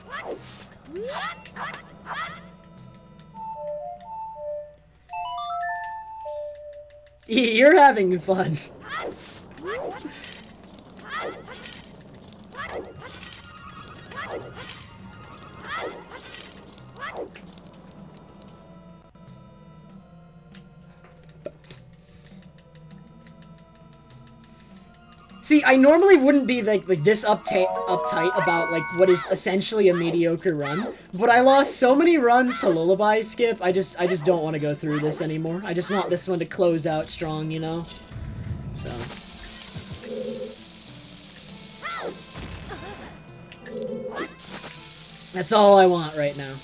You're having fun. See, I normally wouldn't be like this uptight about like what is essentially a mediocre run, but I lost so many runs to Lullaby Skip. I just don't want to go through this anymore. I just want this one to close out strong, you know. So. That's all I want right now.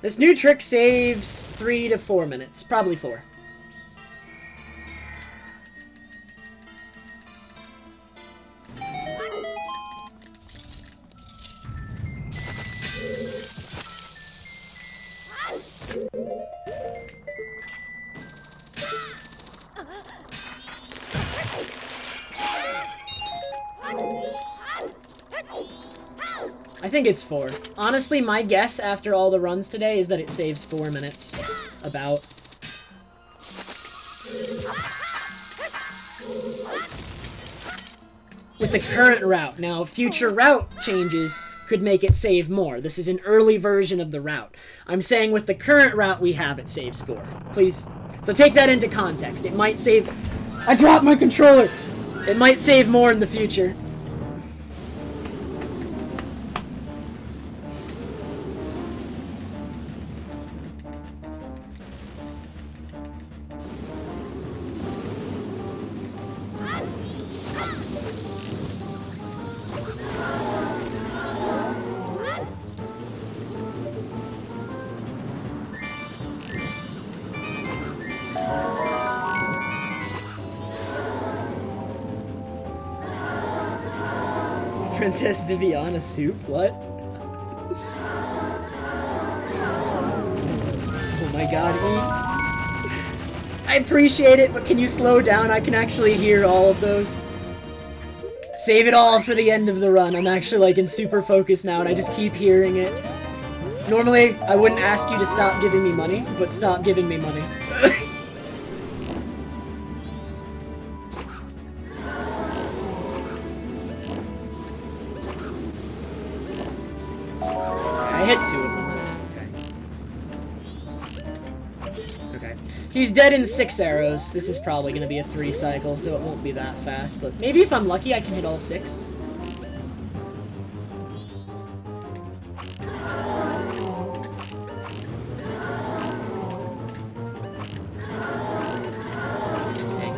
This new trick saves 3 to 4 minutes. Probably 4. I think it's 4. Honestly, my guess after all the runs today is that it saves 4 minutes. About. With the current route. Now, future route changes could make it save more. This is an early version of the route. I'm saying with the current route we have, it saves 4. Please. So take that into context. It might save... I dropped my controller! It might save more in the future. Princess Viviana soup? What? Oh my god, E. I appreciate it, but can you slow down? I can actually hear all of those. Save it all for the end of the run. I'm actually like in super focus now and I just keep hearing it. Normally, I wouldn't ask you to stop giving me money, but stop giving me money. I hit 2 of them, that's okay. Okay. He's dead in 6 arrows. This is probably going to be a 3 cycle, so it won't be that fast, but maybe if I'm lucky I can hit all 6.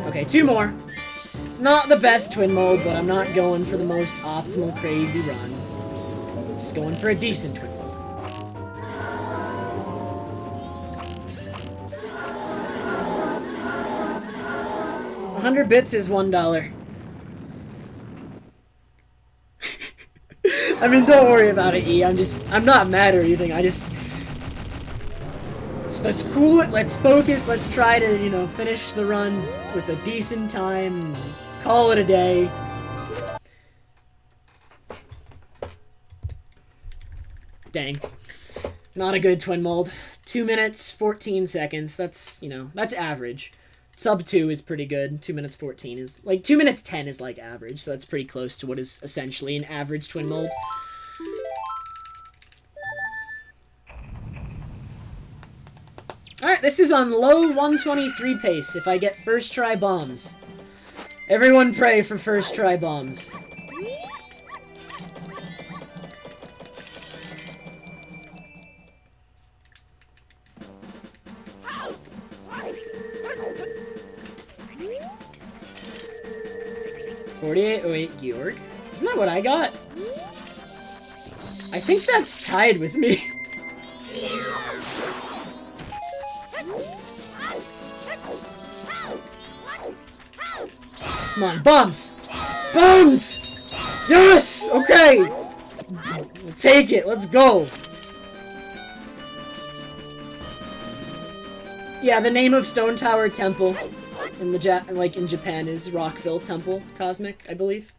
Okay, 2 more. Not the best twin mode, but I'm not going for the most optimal crazy run. Just going for a decent twin mode. 100 bits is $1. I mean, don't worry about it, E. I'm not mad or anything. Let's cool it, let's focus, let's try to, you know, finish the run with a decent time, call it a day. Dang. Not a good twin mold. 2 minutes, 14 seconds, that's, you know, that's average. Sub 2 is pretty good, 2 minutes 14 is, like, 2 minutes 10 is, like, average, so that's pretty close to what is essentially an average twin mold. Alright, this is on low 123 pace if I get first try bombs. Everyone pray for first try bombs. $48.08 Georg. Isn't that what I got? I think that's tied with me. Come on, bombs! Bombs! Yes! Okay! We'll take it, let's go! Yeah, the name of Stone Tower Temple in the in Japan is Rockville Temple Cosmic, I believe.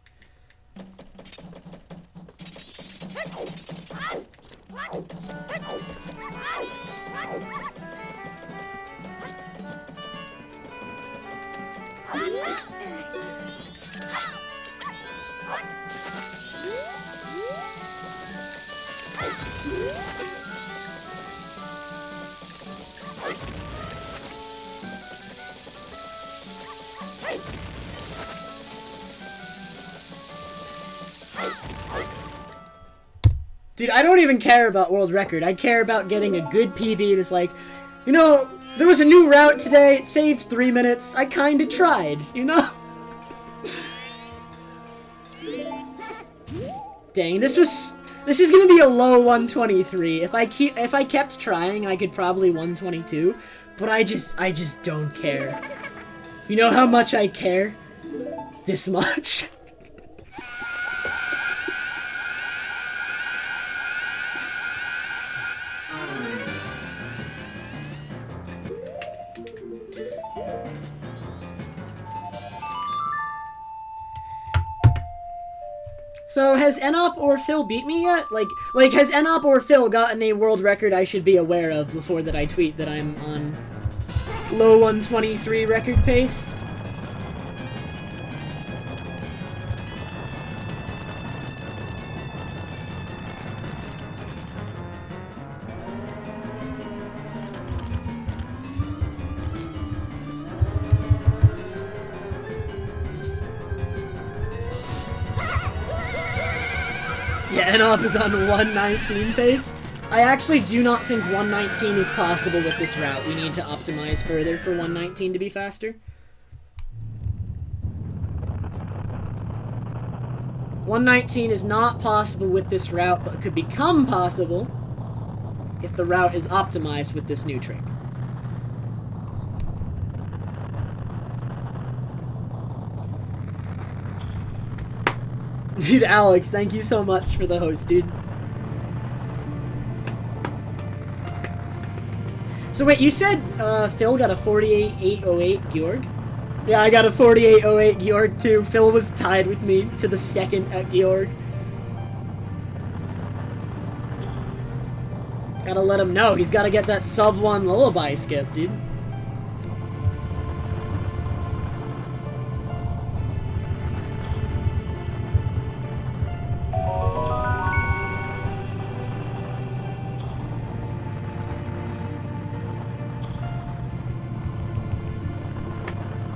Dude, I don't even care about world record. I care about getting a good PB that's like, you know, there was a new route today, it saves 3 minutes, I kinda tried, you know? Dang, this is gonna be a low 123. If I kept trying, I could probably 122, but I just don't care. You know how much I care? This much. So, has Enop or Phil beat me yet? Like, has Enop or Phil gotten a world record I should be aware of before that I tweet that I'm on low 123 record pace? Yeah, Enop is on 119 pace. I actually do not think 119 is possible with this route. We need to optimize further for 119 to be faster. 119 is not possible with this route, but could become possible if the route is optimized with this new trick. Dude, Alex, thank you so much for the host, dude. So wait, you said Phil got a 48.808 Georg? Yeah, I got a 48.08 Georg too. Phil was tied with me to the second at Georg. Gotta let him know. He's gotta get that sub 1 lullaby skip, dude.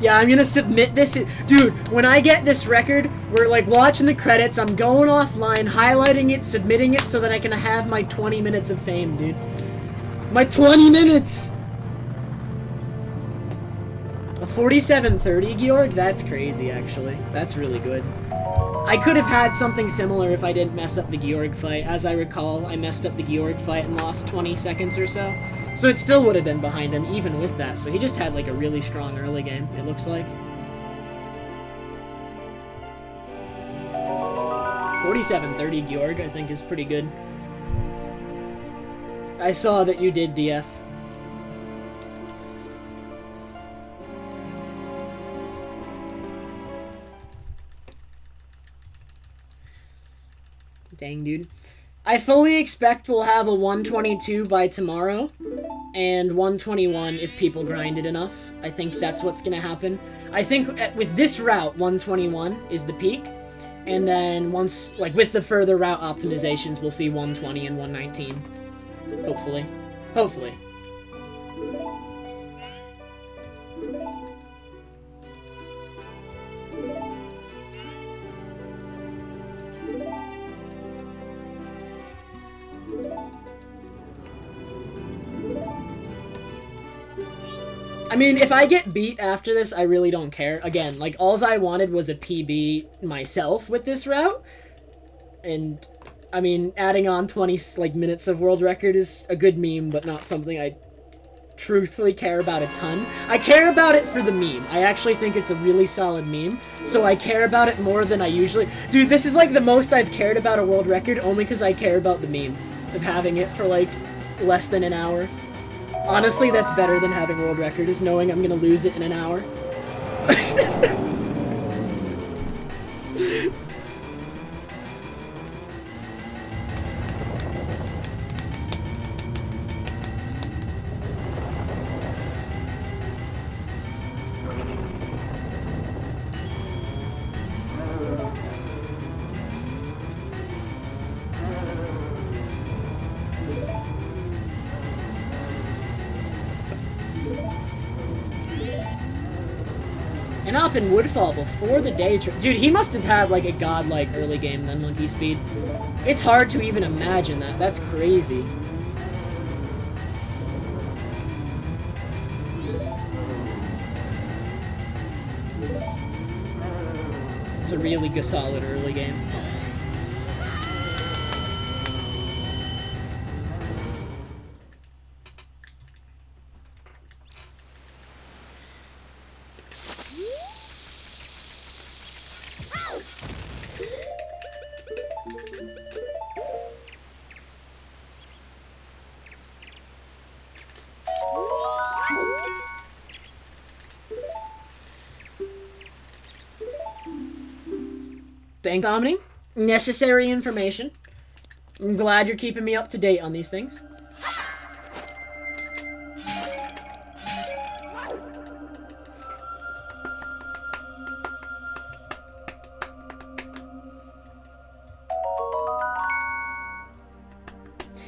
Yeah, I'm gonna submit this. Dude, when I get this record, we're like watching the credits, I'm going offline, highlighting it, submitting it so that I can have my 20 minutes of fame, dude. My 20 minutes! A 47.30, Georg? That's crazy, actually. That's really good. I could have had something similar if I didn't mess up the Georg fight. As I recall, I messed up the Georg fight and lost 20 seconds or so. So it still would have been behind him, even with that. So he just had, like, a really strong early game, it looks like. 47.30 Georg, I think, is pretty good. I saw that you did DF. Dang, dude. I fully expect we'll have a 122 by tomorrow, and 121 if people grind it enough. I think that's what's gonna happen. I think with this route, 121 is the peak, and then once, like, with the further route optimizations, we'll see 120 and 119. Hopefully. Hopefully. I mean, if I get beat after this, I really don't care. Again, like, alls I wanted was a PB myself with this route. And, I mean, adding on 20, like, minutes of world record is a good meme, but not something I truthfully care about a ton. I care about it for the meme. I actually think it's a really solid meme, so I care about it more than I usually... Dude, this is, like, the most I've cared about a world record, only because I care about the meme of having it for, like, less than an hour. Honestly, that's better than having world record, is knowing I'm gonna lose it in an hour. And up in Woodfall before the day... Dude, he must have had, like, a godlike early game then, Monkey Speed. It's hard to even imagine that. That's crazy. It's a really good, solid early game. Thanks, Omni. Necessary information. I'm glad you're keeping me up to date on these things.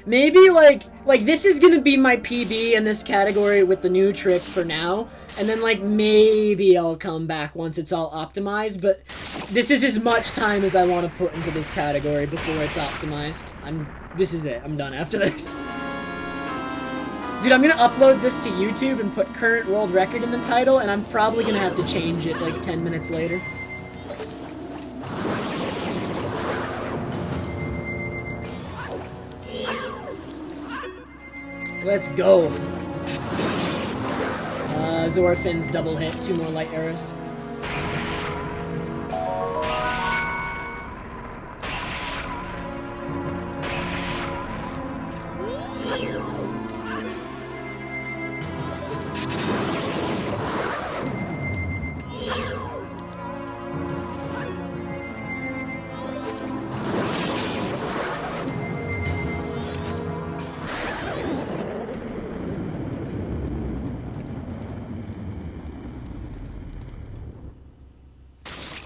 Maybe, like, this is gonna be my PB in this category with the new trick for now, and then, like, maybe I'll come back once it's all optimized, but this is as much time as I want to put into this category before it's optimized. This is it. I'm done after this. Dude, I'm gonna upload this to YouTube and put current world record in the title, and I'm probably gonna have to change it, like, 10 minutes later. Let's go. Zora Finn's double hit, 2 more light arrows.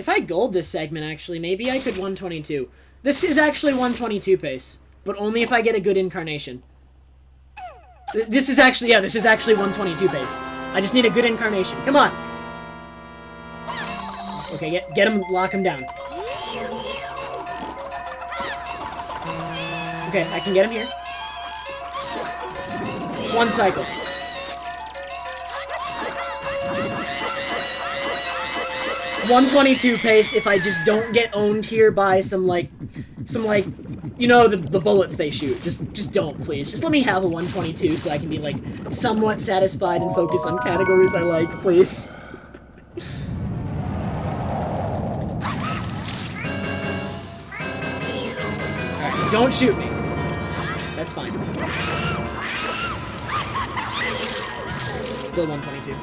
If I gold this segment, actually, maybe I could 122. This is actually 122 pace, but only if I get a good incarnation. This is actually, yeah, this is actually 122 pace. I just need a good incarnation. Come on. Okay, get him, lock him down. Okay, I can get him here. One cycle. .122 pace if I just don't get owned here by some like, you know, the bullets they shoot. Just don't, please. Just let me have a 122 so I can be, like, somewhat satisfied and focus on categories I like, please. Alright, don't shoot me. That's fine. Still 122.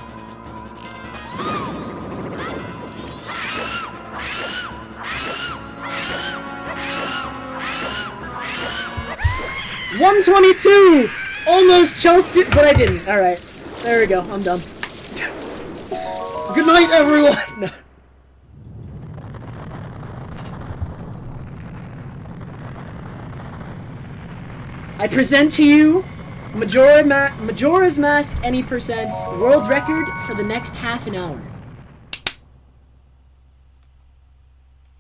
.122! Almost choked it, but I didn't. Alright. There we go. I'm done. Good night, everyone! No. I present to you Majora's Mask Any Percent's world record for the next half an hour.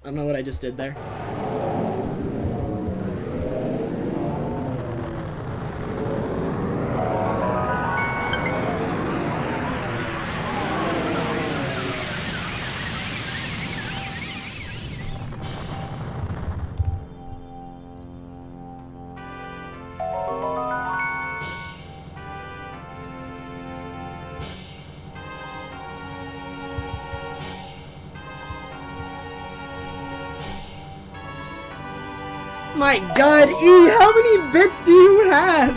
I don't know what I just did there. My god, E, how many bits do you have?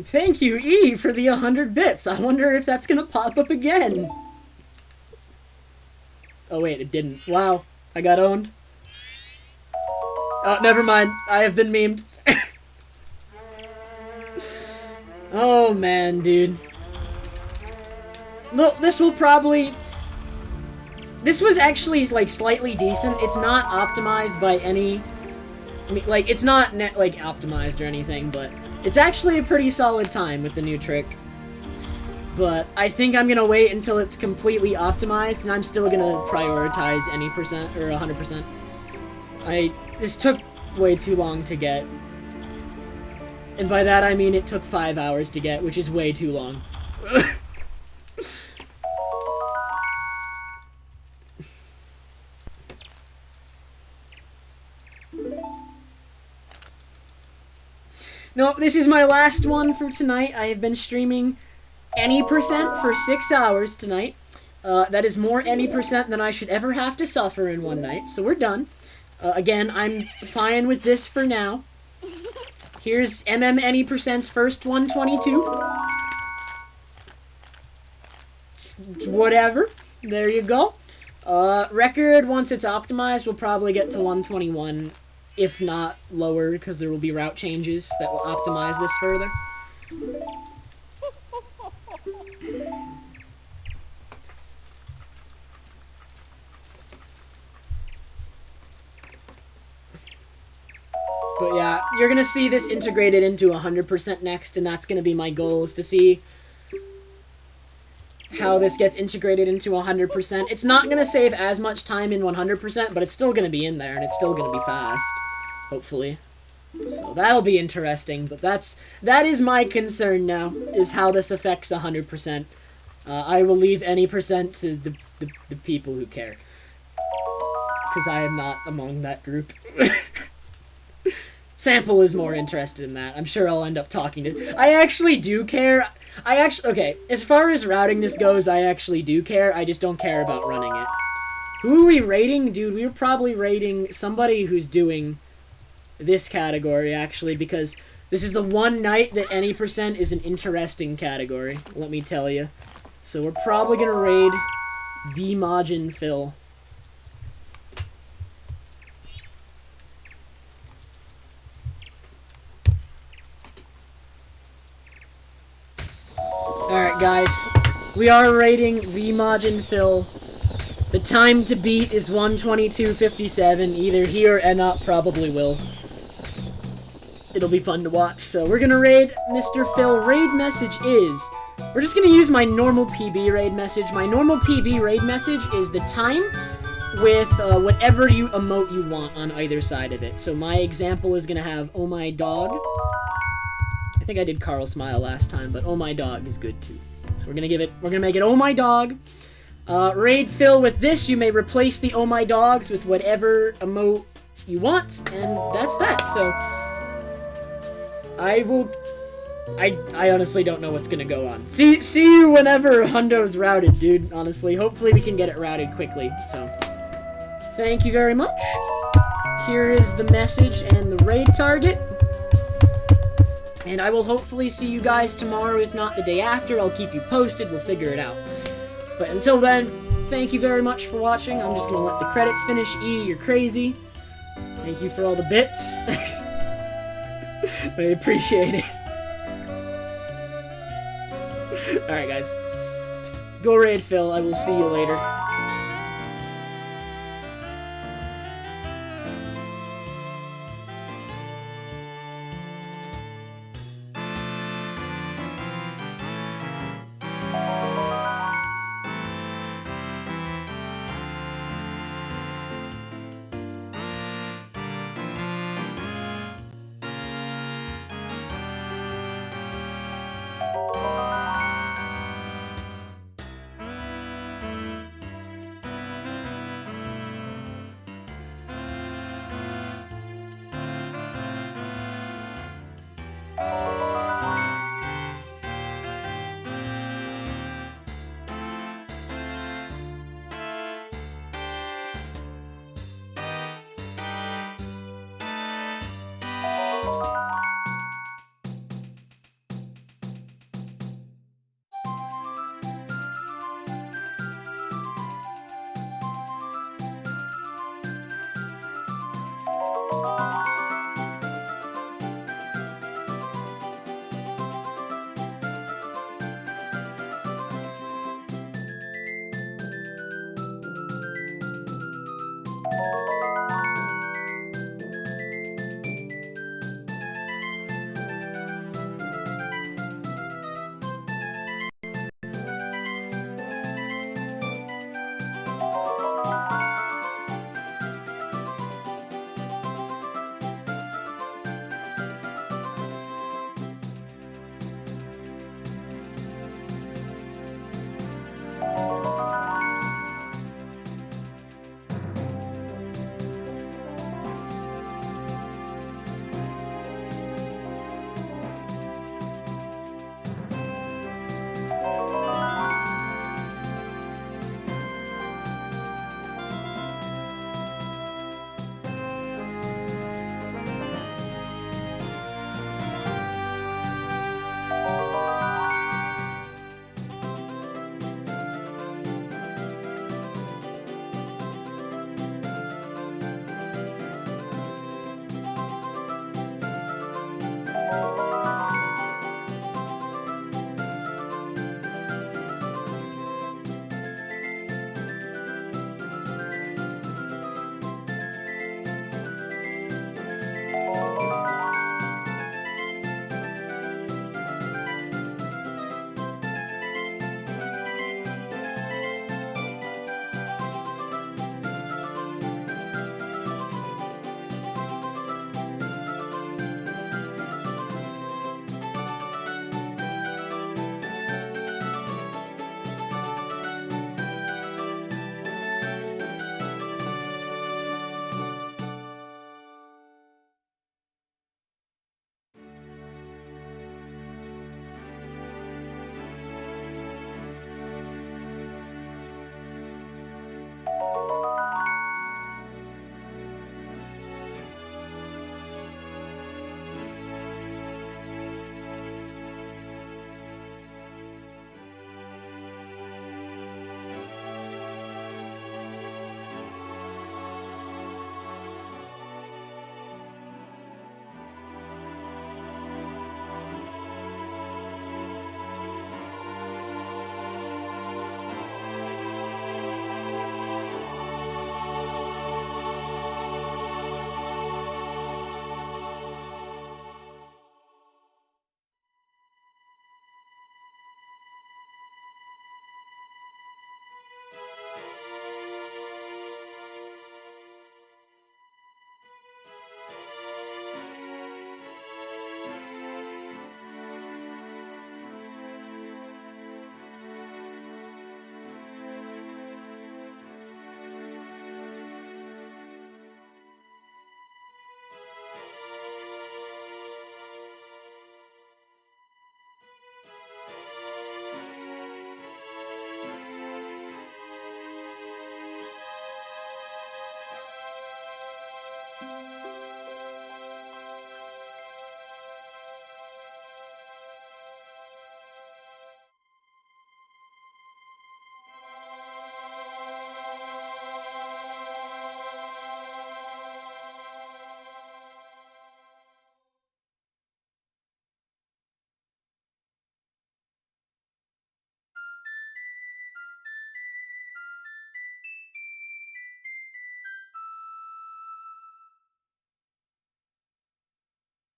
Thank you, E, for the 100 bits. I wonder if that's gonna pop up again. Oh wait, it didn't. Wow, I got owned. Oh, never mind. I have been memed. Oh man, dude. No, this will probably... This was actually, like, slightly decent. It's not optimized by any... I mean, like, it's not, like, optimized or anything, but... It's actually a pretty solid time with the new trick. But I think I'm gonna wait until it's completely optimized, and I'm still gonna prioritize any percent, or 100%. This took way too long to get. And by that I mean it took 5 hours to get, which is way too long. No, this is my last one for tonight. I have been streaming any percent for 6 hours tonight. That is more any percent than I should ever have to suffer in one night. So we're done. Again, I'm fine with this for now. Here's any percent's first 122. Whatever. There you go. Record, once it's optimized, will probably get to 121. If not lower, because there will be route changes that will optimize this further. But yeah, you're gonna see this integrated into 100% next, and that's gonna be my goal, is to see how this gets integrated into 100%. It's not gonna save as much time in 100%, but it's still gonna be in there, and it's still gonna be fast. Hopefully. So that'll be interesting, but that is my concern now, is how this affects 100%. I will leave any percent to the people who care. Because I am not among that group. Sample is more interested in that. I'm sure I'll end up talking to... I actually do care. Okay, as far as routing this goes, I actually do care. I just don't care about running it. Who are we rating? Dude, we were probably rating somebody who's doing this category, actually, because this is the one night that any percent is an interesting category, let me tell you. So we're probably gonna raid the Majin Phil. Alright guys, we are rating the Majin Phil. The time to beat is 1:22:57. Either he or Enoch probably will. It'll be fun to watch. So we're gonna raid Mr. Phil. Raid message is... We're just gonna use my normal PB raid message. My normal PB raid message is the time with whatever emote you want on either side of it. So my example is gonna have "Oh my dog." I think I did Carl Smile last time, but "Oh my dog" is good too. So we're gonna make it "Oh my dog." Raid Phil with this. You may replace the "Oh my dogs" with whatever emote you want, and that's that. So I honestly don't know what's gonna go on. See you whenever Hundo's routed, dude. Honestly, hopefully we can get it routed quickly. So, thank you very much. Here is the message and the raid target. And I will hopefully see you guys tomorrow, if not the day after. I'll keep you posted. We'll figure it out. But until then, thank you very much for watching. I'm just gonna let the credits finish. E, you're crazy. Thank you for all the bits. I appreciate it. Alright guys, go raid Phil, I will see you later.